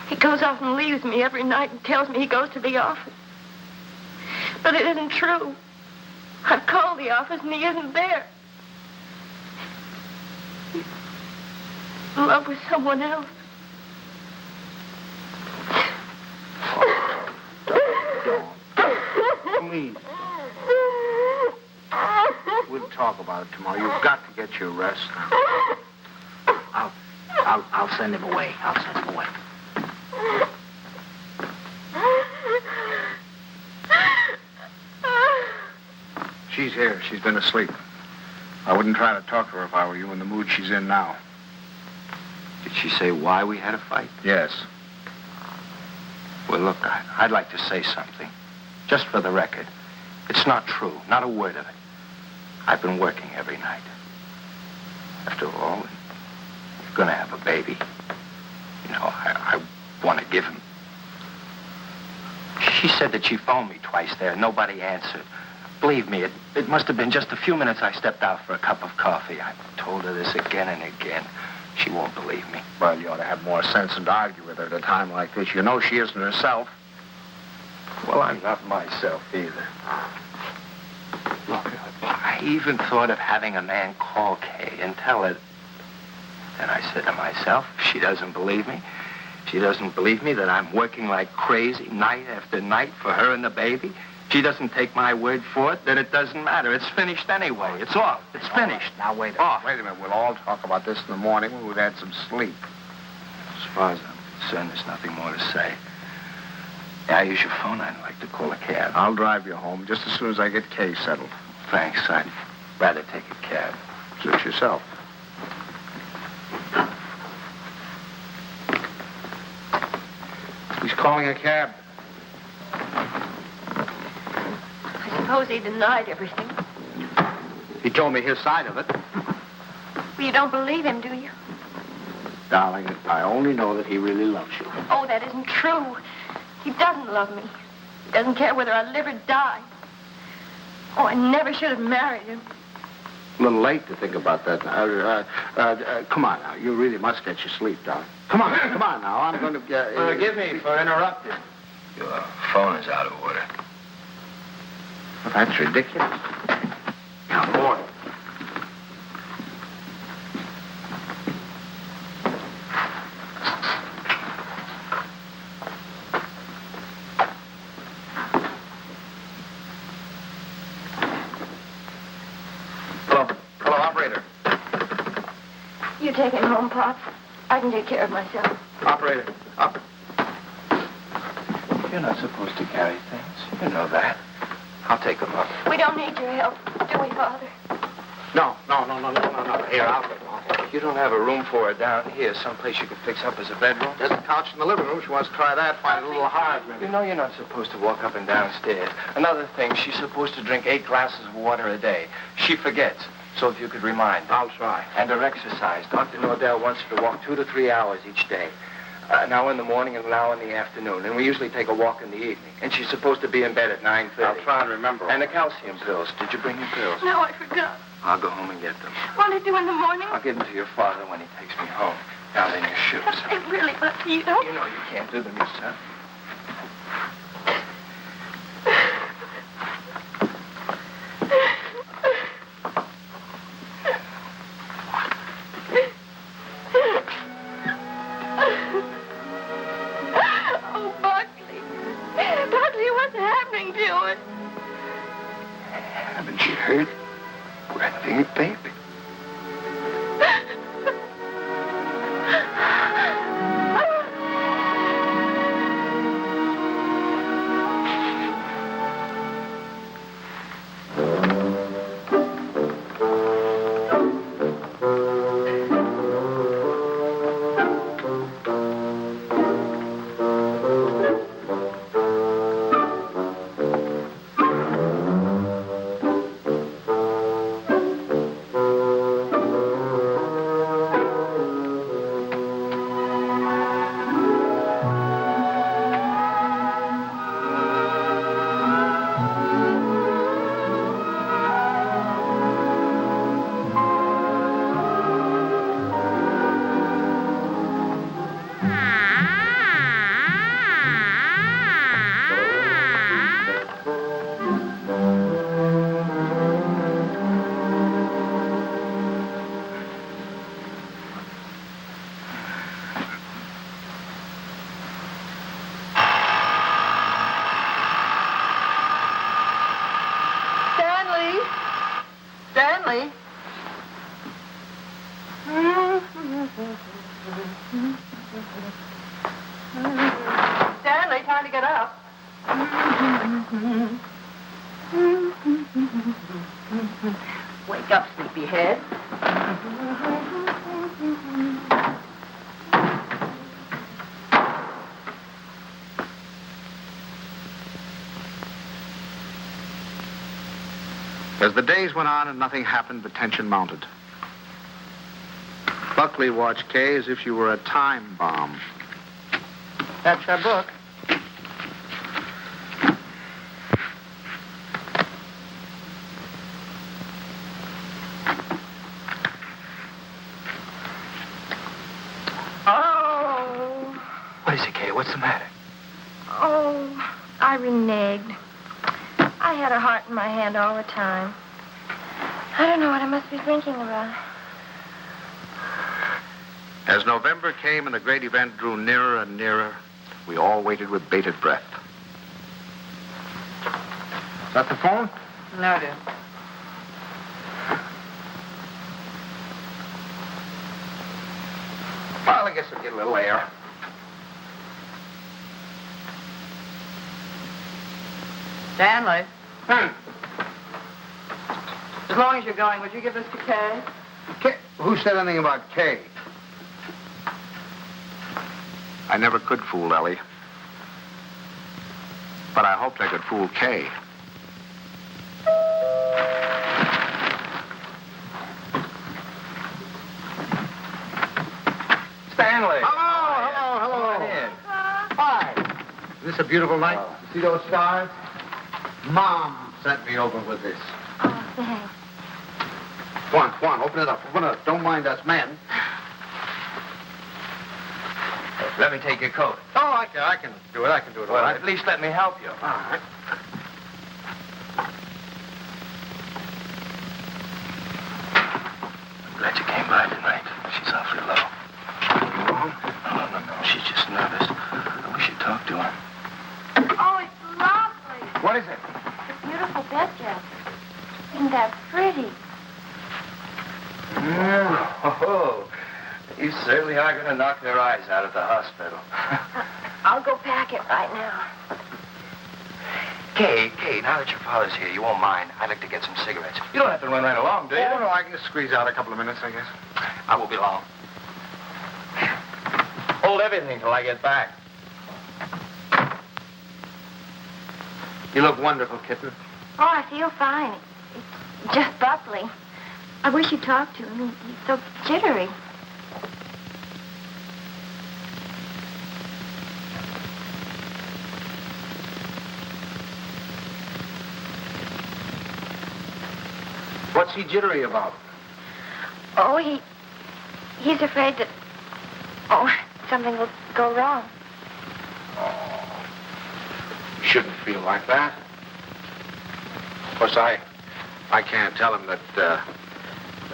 He goes off and leaves me every night and tells me he goes to the office. But it isn't true. I've called the office and he isn't there. He's in love with someone else. Don't. Please. We'll talk about it tomorrow. You've got to get your rest now. I'll send him away. I'll send him away. She's here. She's been asleep. I wouldn't try to talk to her if I were you in the mood she's in now. Did she say why we had a fight? Yes. Well, look, I'd like to say something. Just for the record. It's not true. Not a word of it. I've been working every night. After all, you're going to have a baby. You know, I want to give him. She said that she phoned me twice there. Nobody answered. Believe me, it must have been just a few minutes I stepped out for a cup of coffee. I told her this again and again. She won't believe me. Well, you ought to have more sense than to argue with her at a time like this. You know she isn't herself. Well, I'm not myself either. Look, I even thought of having a man call Kay and tell her. Then I said to myself, if she doesn't believe me, she doesn't believe me that I'm working like crazy night after night for her and the baby. She doesn't take my word for it, then it doesn't matter. It's finished anyway. It's off. It's finished. Now, wait a minute. We'll all talk about this in the morning when we've had some sleep. As far as I'm concerned, there's nothing more to say. Yeah, I use your phone. I'd like to call a cab. I'll drive you home just as soon as I get Kay settled. Thanks. I'd rather take a cab. Suit yourself. He's calling a cab. I suppose he denied everything. He told me his side of it. Well, you don't believe him, do you? Darling, I only know that he really loves you. Oh, that isn't true. He doesn't love me. He doesn't care whether I live or die. Oh, I never should have married him. A little late to think about that now. Come on now. You really must get your sleep, darling. Come on now. I'm going to... Forgive me for interrupting. Your phone is out of order. Well, that's ridiculous. Now, boy. take him home, Pop. I can take care of myself. Operator, up. You're not supposed to carry things. You know that. I'll take them up. We don't need your help, do we, Father? No. Here, I'll You don't have a room for her down here, someplace you could fix up as a bedroom? There's a couch in the living room. She wants to try that. Find it a little hard, maybe. You know you're not supposed to walk up and downstairs. Another thing, she's supposed to drink 8 glasses of water a day. She forgets. So if you could remind her. I'll try. And her exercise. Dr. Nordell wants her to walk 2 to 3 hours each day. An hour in the morning and an hour in the afternoon. And we usually take a walk in the evening. And she's supposed to be in bed at 9:30. I'll try and remember. And the calcium pills. Did you bring your pills? No, I forgot. I'll go home and get them. What'll I do in the morning? I'll give them to your father when he takes me home. Down in your shoes. They really must you don't. You know you can't do them yourself. Oh, Buckley. Buckley, what's happening to it? Haven't you heard? We're having a baby. Stanley? Stanley, time to get up. Wake up, sleepyhead. As the days went on and nothing happened, the tension mounted. Buckley watched Kay as if she were a time bomb. That's her book. Oh. What is it, Kay? What's the matter? Oh, I reneged. I had her heart in my hand all the time. I don't know what I must be thinking about. As November came and the great event drew nearer and nearer, we all waited with bated breath. Is that the phone? No, dear. Well, I guess we'll get a little air. Stanley. As long as you're going, would you give this to Kay? Kay? Who said anything about Kay? I never could fool Ellie. But I hoped I could fool Kay. Stanley! Hello. Come on in. Hi. Is this a beautiful night? See those stars? Mom sent me over with this. Oh, thanks. Come on, open it up. Don't mind us men. Let me take your coat. Oh, I can do it. I can do it all Well, right. at least let me help you. All right. I'm glad you came by tonight. She's awfully low. No. She's just nervous. I wish you'd talk to her. Oh, it's lovely. What is it? It's a beautiful bed jacket. Isn't that pretty? Oh, certainly are going to knock their eyes out at the hospital. I'll go pack it right now. Kay, now that your father's here, you won't mind. I'd like to get some cigarettes. You don't have to run right along, do you? Oh, no, I can just squeeze out a couple of minutes, I guess. I won't be long. Hold everything till I get back. You look wonderful, kitten. Oh, I feel fine. It's just Buckley. I wish you'd talk to him. He's so jittery. What's he jittery about? Oh, he's afraid that, something will go wrong. Oh, you shouldn't feel like that. Of course, I can't tell him that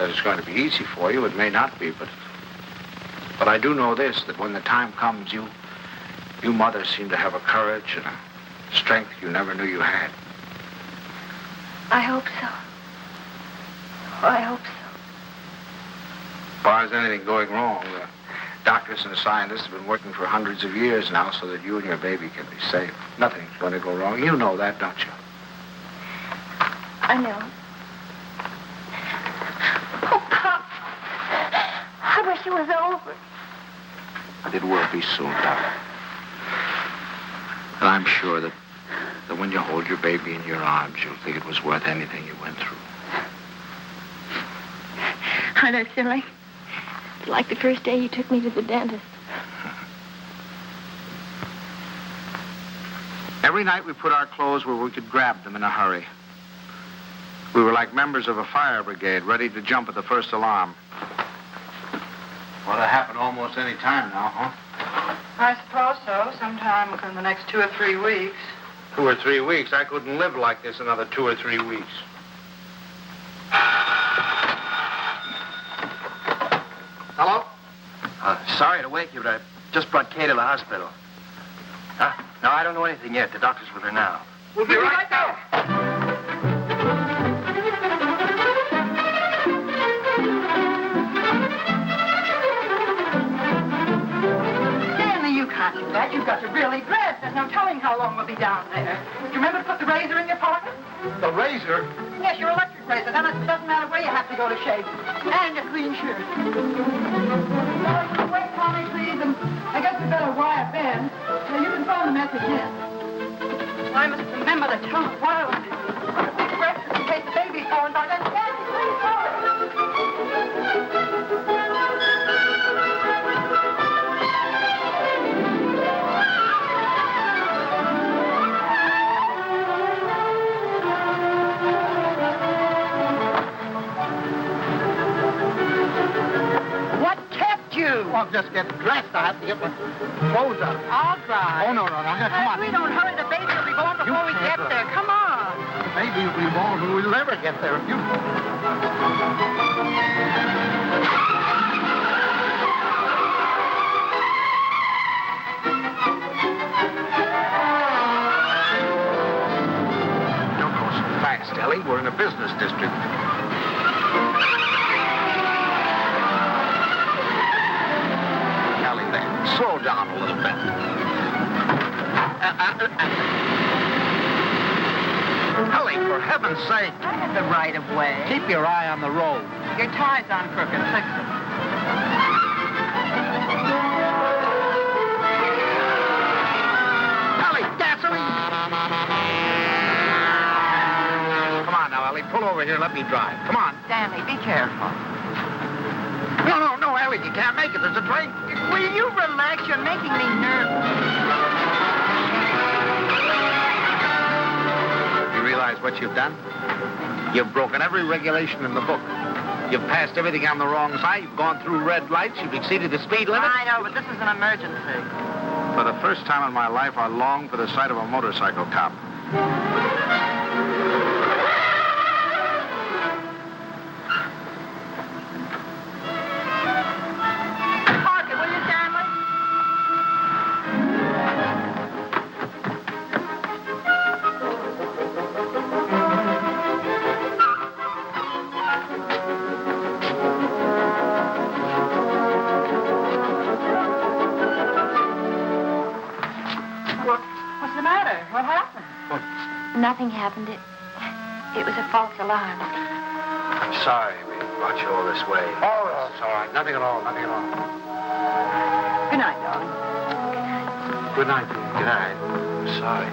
it's going to be easy for you. It may not be, but I do know this, that when the time comes, you mothers seem to have a courage and a strength you never knew you had. I hope so. Oh, I hope so. As far as anything going wrong, the doctors and the scientists have been working for hundreds of years now so that you and your baby can be safe. Nothing's going to go wrong. You know that, don't you? I know. Oh, Pop. I wish it was over. It will be soon, darling. And I'm sure that when you hold your baby in your arms, you'll think it was worth anything you went through. Aren't I silly? It's like the first day you took me to the dentist. Every night we put our clothes where we could grab them in a hurry. We were like members of a fire brigade, ready to jump at the first alarm. Well, it'll happen almost any time now, huh? I suppose so. Sometime within the next 2 or 3 weeks. 2 or 3 weeks? I couldn't live like this another 2 or 3 weeks. Hello? Sorry to wake you, but I just brought Kay to the hospital. Huh? No, I don't know anything yet. The doctor's with her now. We'll be right there. Stanley, you can't do that. You've got to really dress. There's no telling how long we'll be down there. Do you remember to put the razor in your pocket? The razor? Yes, your electric razor. Then it doesn't matter where you have to go to shave. And a clean shirt. Wait, Tommy, please. And I guess we better wire Ben. So you can phone the message in. I must remember to tell the wireless. Breakfast in case the baby's born by then. Stanley, please hurry. Well, just get dressed. I have to get my clothes on. I'll drive. Oh, no. Come on. If we don't hurry, the baby will be born before we get there. Come on. Maybe we won't. We'll never get there. If you... Don't go so fast, Ellie. We're in a business district. Ellie, there. Slow down a little bit. Ellie, for heaven's sake. I had the right of way. Keep your eye on the road. Your tie's on crooked. Fix it. Ellie, gasoline! Come on now, Ellie. Pull over here. Let me drive. Come on. Stanley, be careful. No, Ellie. You can't make it. There's a train. Will you relax? You're making me nervous. You realize what you've done? You've broken every regulation in the book. You've passed everything on the wrong side. You've gone through red lights. You've exceeded the speed limit. I know, but this is an emergency. For the first time in my life, I long for the sight of a motorcycle cop. Park it, will you, Stanley? What's the matter? What happened? Nothing happened. It was a false alarm. I'm sorry we brought you all this way. Oh, it's all right. Nothing at all. Nothing at all. Good night, darling. Good night, dear. Good night. I'm sorry.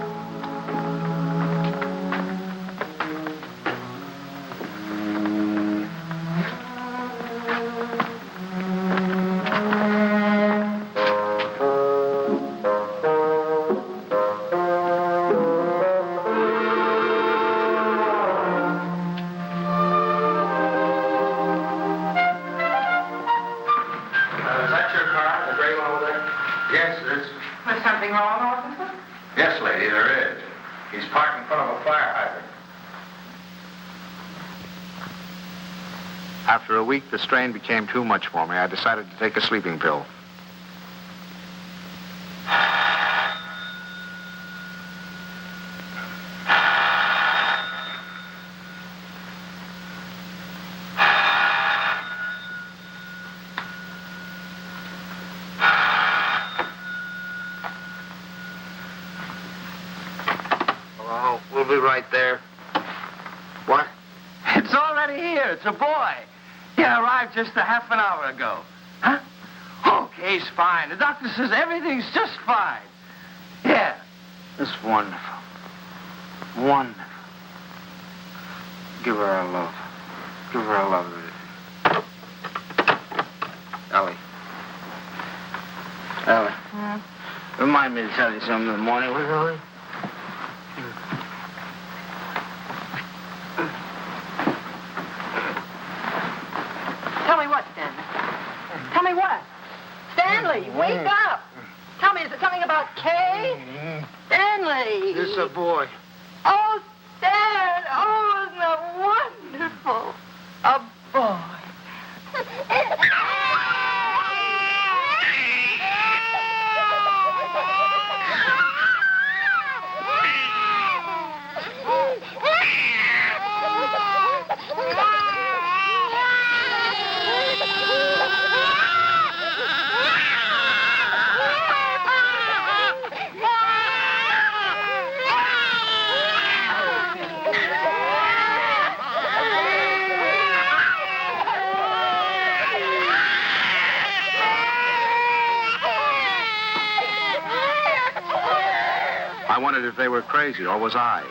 Is that your car, the gray one over there? Yes, it is. Was something wrong, officer? Yes, lady, there is. He's parked in front of a fire hydrant. After a week, the strain became too much for me. I decided to take a sleeping pill. Hello, we'll be right there. What? It's already here. It's a boy. He arrived just a half an hour ago. Huh? Okay, he's fine. The doctor says everything's just fine. Yeah. It's wonderful. Wonderful. Give her a love. Give her a love. Ellie. Ellie. Remind me to tell you something in the morning, will you, Ellie? Tell me what, Stanley? Tell me what? Stanley, wake up! Tell me, is it something about Kay? Stanley! This is a boy. Oh, Stan! Oh, isn't that wonderful? A boy. I wondered if they were crazy, or was I?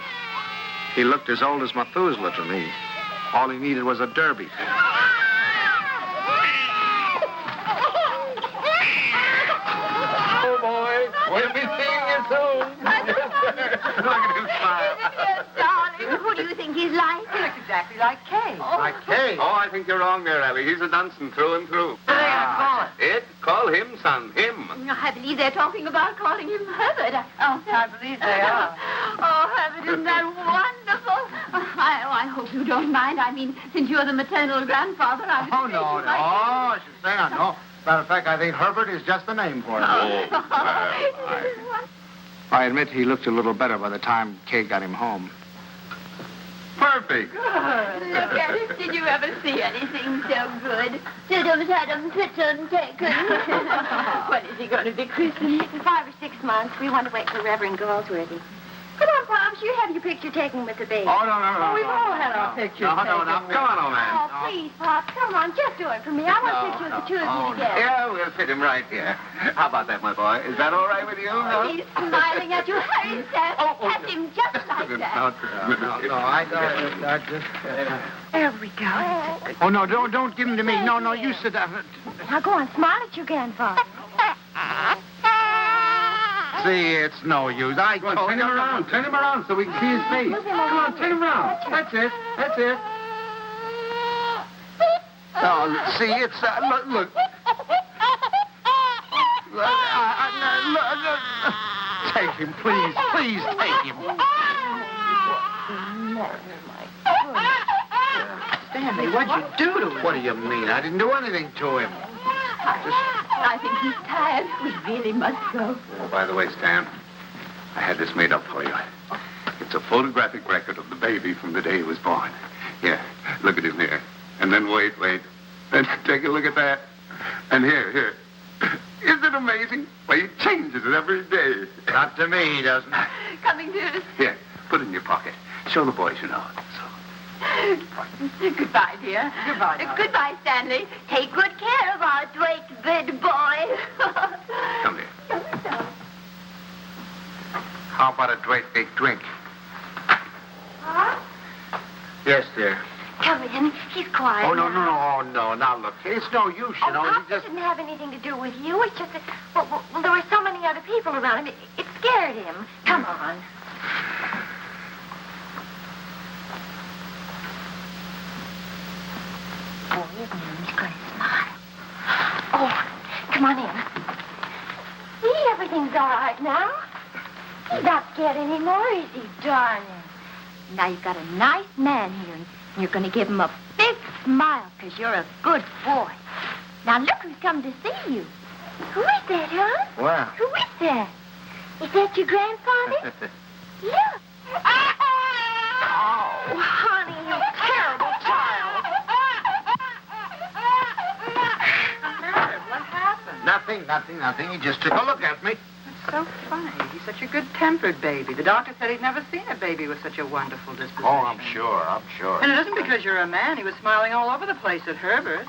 He looked as old as Methuselah to me. All he needed was a derby. Oh, boy. We'll be seeing you soon. Look at him smile. Yes, darling. Who do you think he's like? He looks exactly like Kay. Like Kay. Oh, I think you're wrong there, Ellie. He's a Dunson through and through. What are they going to call it? It? Call him, son. Him. I believe they're talking about calling him Herbert. Oh, I believe they are. Oh, Herbert, isn't that wonderful? I hope you don't mind. I mean, since you're the maternal grandfather, I would Oh, say no, you no. might- Oh, I should say I know. Matter of fact, I think Herbert is just the name for him. I admit he looked a little better by the time Kay got him home. Perfect. Look at it. Did you ever see anything so good? Adam Pitton taken. When is he going to be christened? In 5 or 6 months, we want to wait for Reverend Galsworthy. Come on, Pops, you have your picture taken with the baby. Oh, no. Oh, we've all had our pictures No, taken. Come on, old man. Oh, please, Pops, come on, just do it for me. I want a picture of the two of you together. Yeah, we'll fit him right here. How about that, my boy? Is that all right with you? Huh? He's smiling at you. Hurry, Sam. Pat him just like that. No, I just... There we go. Oh, no, don't give him to me. No, you sit down. Now go on, smile at your grandfather. See, it's no use. I Go on, told turn you. him around. Turn him around so we can see his face. Come on, turn him around. That's it. That's it. Oh, see, it's... look. Take him, please. Please take him. Stanley, what'd you do to him? What do you mean? I didn't do anything to him. I think he's tired. We really must go. Oh, by the way, Stan, I had this made up for you. It's a photographic record of the baby from the day he was born. Here, look at him here. And then wait. And take a look at that. And here. Isn't it amazing? Why, he changes it every day. Not to me, he doesn't. Coming to... Here, put it in your pocket. Show the boys you know it. Goodbye, dear. Goodbye, darling. Goodbye, Stanley. Take good care of our great big boy. Come here. How about a great big drink? Huh? Yes, dear. Come in. He's quiet. Oh, no, now. no, no, oh, no. Now, look, it's no use, you know. Pop He just... didn't have anything to do with you. It's just that, well, there were so many other people around him. It scared him. Come on. Oh, isn't he? He's going to smile. Oh, come on in. See, everything's all right now. He's not scared anymore, is he, darling? Now you've got a nice man here, and you're going to give him a big smile because you're a good boy. Now look who's come to see you. Who is that, huh? Well. Who is that? Is that your grandfather? Look. Oh, honey, you terrible child. What happened? Nothing. He just took a look at me. It's so funny. He's such a good-tempered baby. The doctor said he'd never seen a baby with such a wonderful disposition. Oh, I'm sure. And it isn't because you're a man. He was smiling all over the place at Herbert.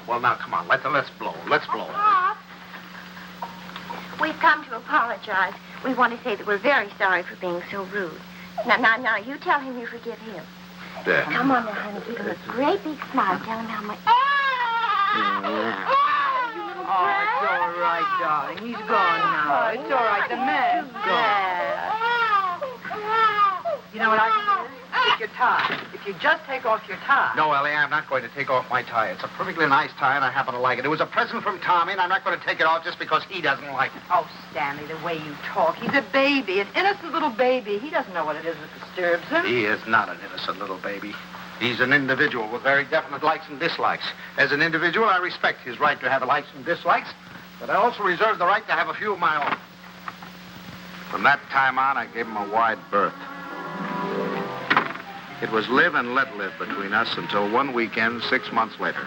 Well, now, come on. Let's blow. Pop. We've come to apologize. We want to say that we're very sorry for being so rude. Now, you tell him you forgive him. There. Come on now, honey. Give him a great big smile. Tell him how much... Oh, it's all right, darling. He's gone now. It's all right. The man's gone. You know what I can do? Take your tie. If you just take off your tie. No, Ellie, I'm not going to take off my tie. It's a perfectly nice tie, and I happen to like it. It was a present from Tommy, and I'm not going to take it off just because he doesn't like it. Oh, Stanley, the way you talk. He's a baby, an innocent little baby. He doesn't know what it is that disturbs him. He is not an innocent little baby. He's an individual with very definite likes and dislikes. As an individual, I respect his right to have likes and dislikes, but I also reserve the right to have a few of my own. From that time on, I gave him a wide berth. It was live and let live between us until one weekend 6 months later.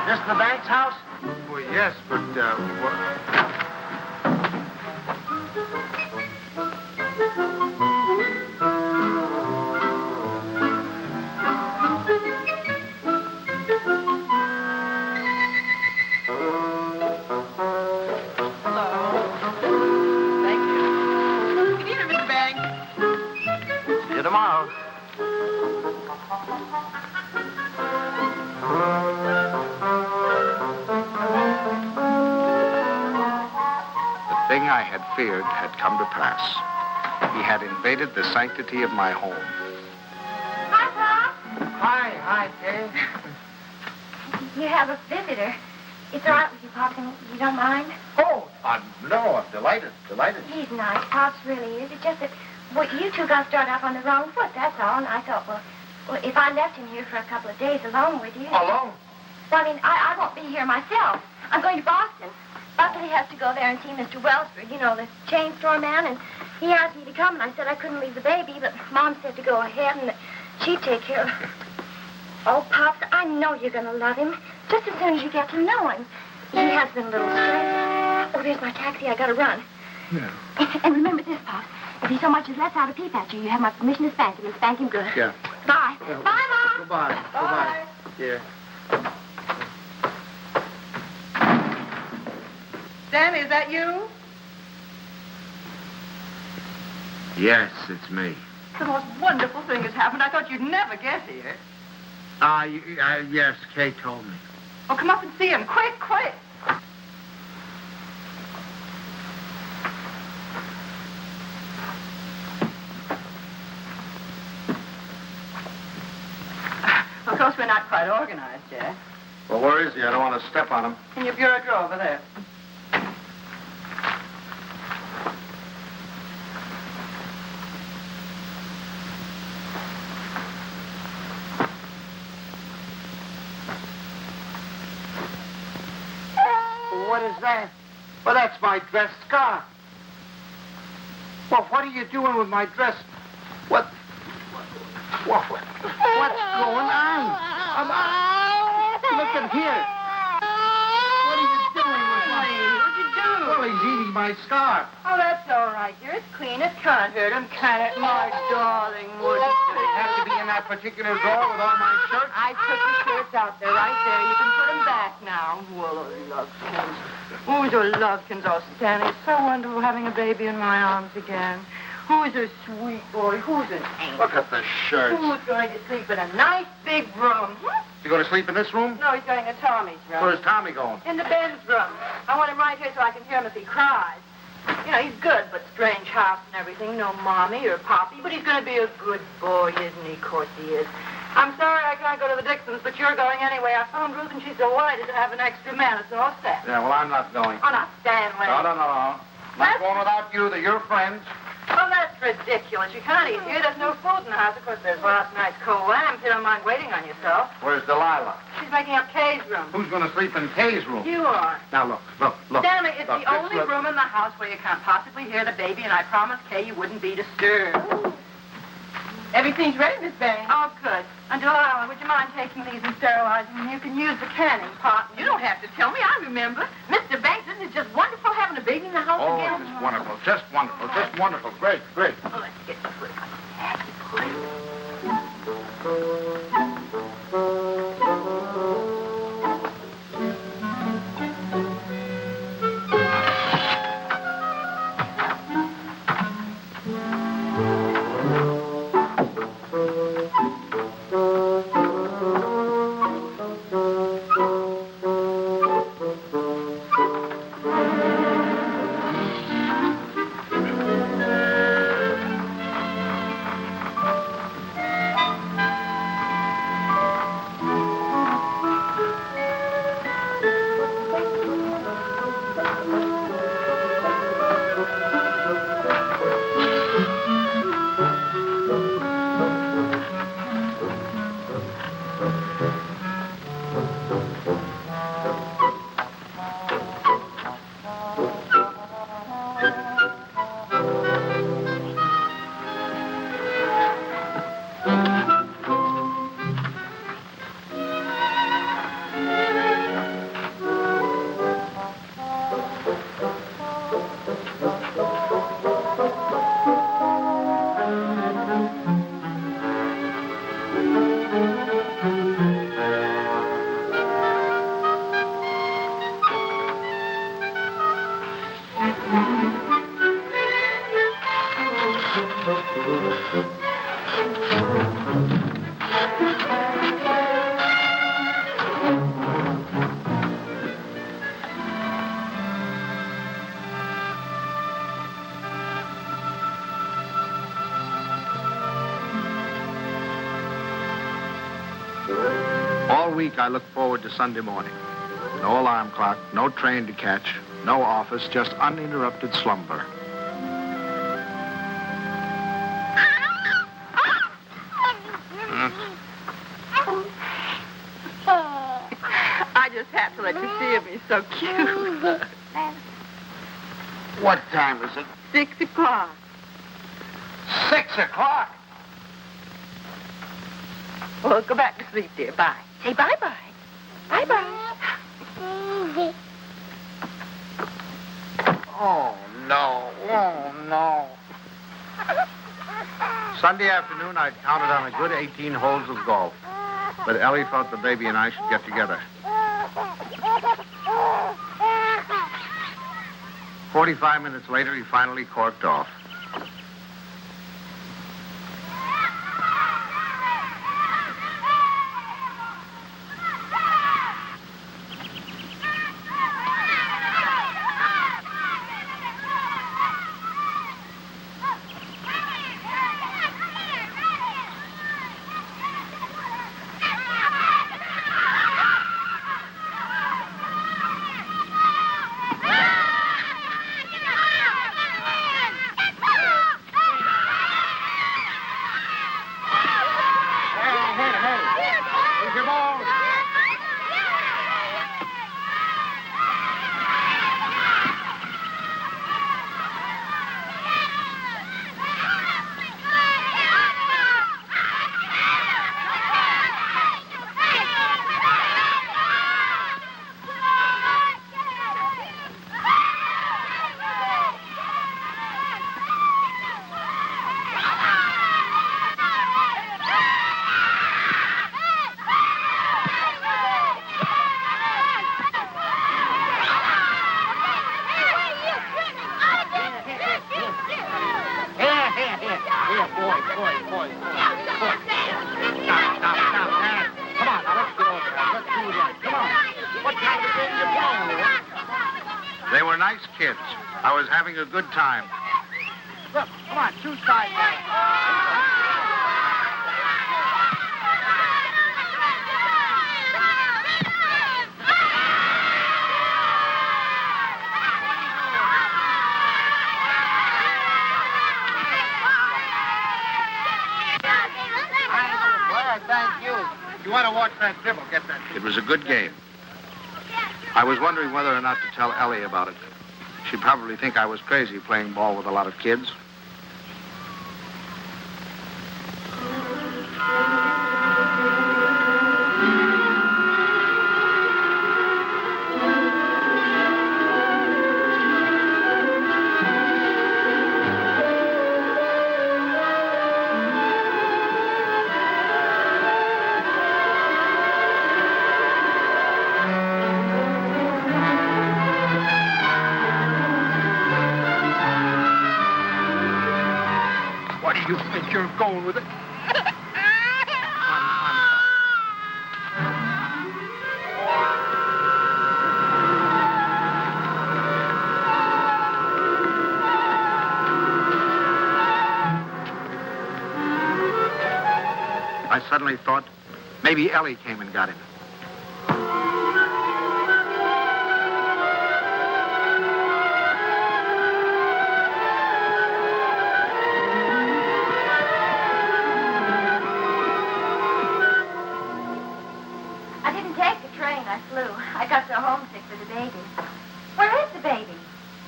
This the bank's house? Well, yes, but, Thank you. Good evening, Mr. Banks. See you tomorrow. The thing I had feared had come to pass. He had invaded the sanctity of my home. Hi, Pop. Hi, Kay. You have a visitor. It's all right with you, Pop. You don't mind? Oh, no, I'm delighted. He's nice. Pops really is. It's just that, well, you two got started off on the wrong foot, that's all. And I thought, well, if I left him here for a couple of days alone with you... Alone? Well, I mean, I won't be here myself. I'm going to Boston. Buckley has to go there and see Mr. Wellsford, you know, the chain store man, and he asked me to come, and I said I couldn't leave the baby, but Mom said to go ahead, and that she'd take care of him. Oh, Pops, I know you're going to love him, just as soon as you get to know him. He has been a little stressed. Oh, there's my taxi. I got to run. Yeah. And remember this, Pops. If he so much as lets out a peep at you, you have my permission to spank him, and spank him good. Yeah. Bye. Yeah. Bye, Mom. Goodbye. Bye. Yeah. Stanley, is that you? Yes, it's me. The most wonderful thing has happened. I thought you'd never get here. Yes, Kay told me. Oh, come up and see him. Quick. Of course, we're not quite organized yet. Well, where is he? I don't want to step on him. In your bureau drawer over there. What is that? Well, that's my dress scarf. Well, what are you doing with my dress? What's going on? Look at here. What are you doing with my... What'd you do? Well, he's eating my scarf. Oh, that's all right, dear. It's clean. It can't hurt him, can it, my darling? Wouldn't They have to be in that particular drawer with all my shirts. I took the shirts out there, right there. You can put them back now. Well, lovekins. Oh, the lovekins. Oh, Stanley, it's so wonderful having a baby in my arms again. Who's a sweet boy? Who's an angel? Look at the shirts. Who's going to sleep in a nice big room? You going to sleep in this room? No, he's going to Tommy's room. Where's Tommy going? In the Ben's room. I want him right here so I can hear him if he cries. You know, he's good, but strange house and everything. No mommy or poppy, but he's going to be a good boy, isn't he? Of course he is. I'm sorry I can't go to the Dixons, but you're going anyway. I phoned Ruth, and she's delighted to have an extra man. It's all set. Yeah, well, I'm not going. Oh, now, Stanley. No. Not going without you. They're your friends. Oh, that's ridiculous. You can't eat here. There's no food in the house. Of course, there's last night's cold lamb. If you don't mind waiting on yourself. Where's Delilah? She's making up Kay's room. Who's going to sleep in Kay's room? You are. Now, look. Stanley, it's Look, the only room in the house where you can't possibly hear the baby, and I promised Kay you wouldn't be disturbed. Everything's ready, Miss Banks. Oh, good. And Delilah, would you mind taking these and sterilizing them? You can use the canning pot. You don't have to tell me. I remember. Mr. Banks, isn't it just wonderful having a baby in the house Oh, again? just wonderful. Just wonderful. Just wonderful. Great. Oh, let's get the foot. All week I look forward to Sunday morning. No alarm clock, no train to catch, no office, just uninterrupted slumber. I just have to let you see him. He's so cute. What time is it? 6 o'clock. 6 o'clock. Well, go back to sleep, dear. Bye. Say bye-bye. Bye-bye. Oh, no. Sunday afternoon, I'd counted on a good 18 holes of golf. But Ellie thought the baby and I should get together. 45 minutes later, he finally corked off. Stop, Dad. Come on, now let's get over there. Let's do it right. Come on. What kind of a baby you playing with? They were nice kids. I was having a good time. Look, come on, two sides. Thank you. You want to watch that dribble, get that. It was a good game. I was wondering whether or not to tell Ellie about it. She'd probably think I was crazy playing ball with a lot of kids. You think you're going with it? I suddenly thought maybe Ellie came and got him. I got so homesick for the baby. Where is the baby?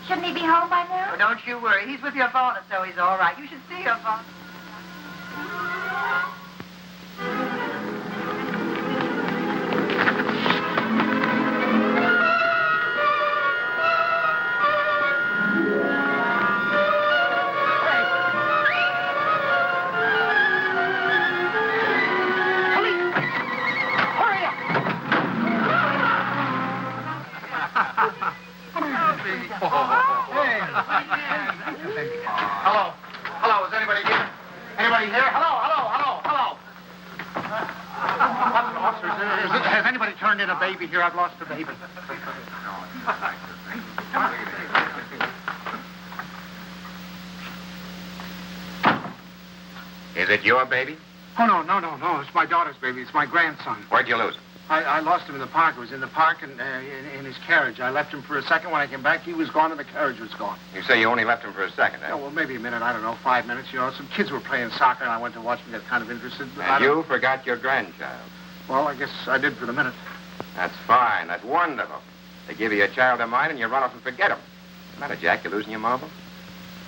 Shouldn't he be home by now? Oh, don't you worry. He's with your father, so he's all right. You should see your father. Hello, is anybody here? Anybody here? Hello. Officers, has anybody turned in a baby here? I've lost a baby. Is it your baby? Oh, no. It's my daughter's baby. It's my grandson. Where'd you lose him? I lost him in the park. I was in the park and in his carriage. I left him for a second. When I came back, he was gone and the carriage was gone. You say you only left him for a second, eh? Oh, well, maybe a minute. I don't know, 5 minutes. You know, some kids were playing soccer, and I went to watch them, get kind of interested. And you forgot your grandchild. Well, I guess I did for the minute. That's fine. That's wonderful. They give you a child of mine, and you run off and forget him. What's the matter, Jack? You losing your marbles?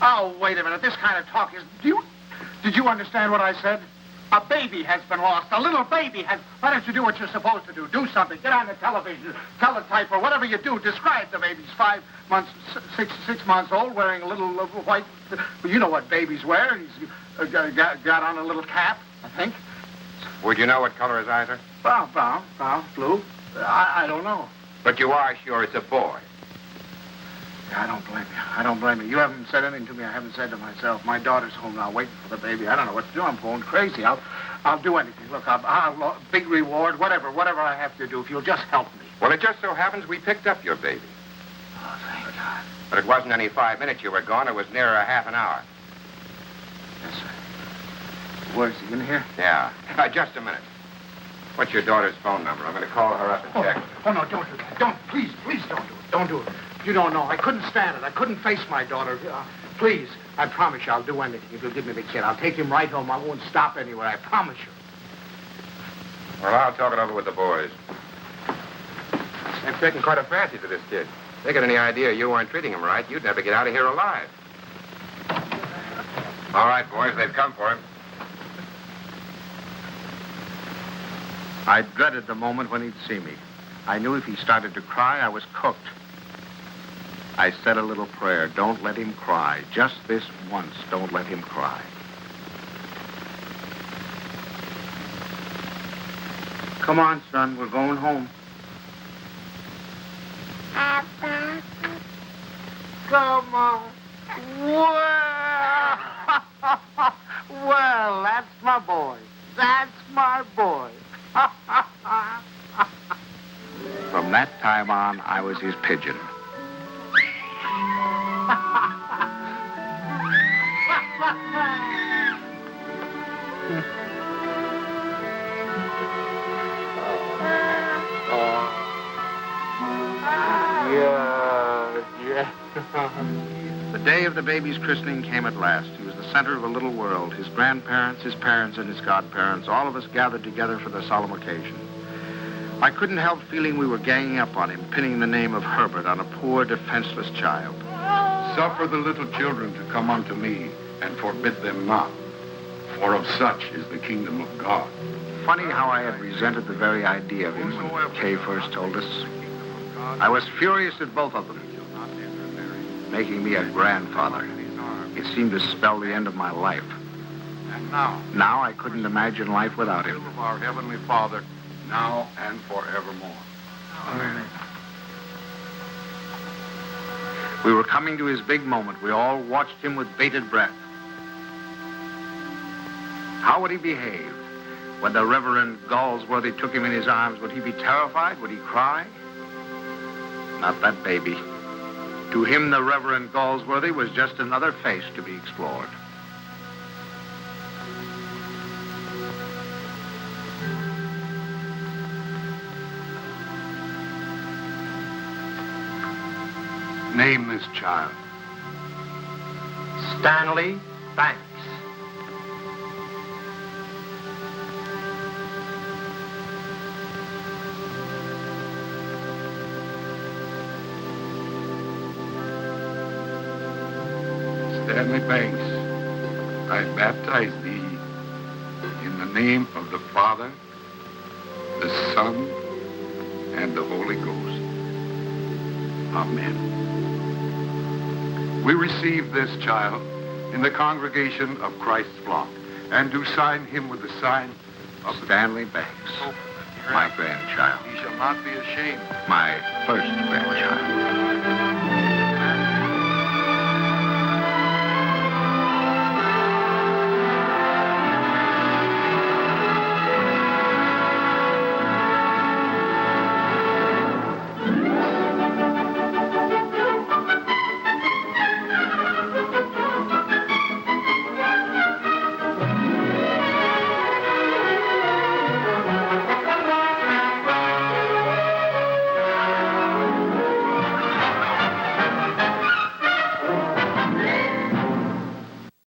Oh, wait a minute. This kind of talk is... Did you understand what I said? A baby has been lost. A little baby has... Why don't you do what you're supposed to do? Do something. Get on the television, teletype, or whatever you do. Describe the baby. He's 5 months, 6 months old, wearing a little white... Well, you know what babies wear. He's got on a little cap, I think. Would you know what color his eyes are? Brown, blue. I don't know. But you are sure it's a boy. Yeah, I don't blame you. You haven't said anything to me I haven't said to myself. My daughter's home now waiting for the baby. I don't know what to do. I'm going crazy. I'll do anything. Look, I'll big reward, whatever I have to do, if you'll just help me. Well, it just so happens we picked up your baby. Oh, thank God. But it wasn't any 5 minutes you were gone. It was nearer a half an hour. Yes, sir. Where's he, in here? Yeah. Just a minute. What's your daughter's phone number? I'm going to call her up and check. Oh, no, don't do that. Please don't do it. Don't do it. You don't know. I couldn't stand it. I couldn't face my daughter. Please, I promise you I'll do anything if you'll give me the kid. I'll take him right home. I won't stop anywhere. I promise you. Well, I'll talk it over with the boys. They've taken quite a fancy to this kid. If they got any idea you weren't treating him right, you'd never get out of here alive. All right, boys, they've come for him. I dreaded the moment when he'd see me. I knew if he started to cry, I was cooked. I said a little prayer. Don't let him cry. Just this once, don't let him cry. Come on, son. We're going home. Papa. Come on. Well, well, that's my boy. That's my boy. From that time on, I was his pigeon. The day of the baby's christening came at last. He was the center of a little world. His grandparents, his parents, and his godparents, all of us gathered together for the solemn occasion. I couldn't help feeling we were ganging up on him, pinning the name of Herbert on a poor, defenseless child. Suffer the little children to come unto me, and forbid them not, for of such is the kingdom of God. Funny how I had resented the very idea of him when Kay first told us. I was furious at both of them. Making me a grandfather. It seemed to spell the end of my life. And now, I couldn't imagine life without him. of our Heavenly Father, now and forevermore. We were coming to his big moment. We all watched him with bated breath. How would he behave? When the Reverend Galsworthy took him in his arms, would he be terrified? Would he cry? Not that baby. To him, the Reverend Galsworthy was just another face to be explored. Name this child. Stanley Banks. Stanley Banks, I baptize thee in the name of the Father, the Son, and the Holy Ghost. Amen. We receive this child in the congregation of Christ's flock and do sign him with the sign of Stanley Banks, my grandchild. He shall not be ashamed. My first grandchild.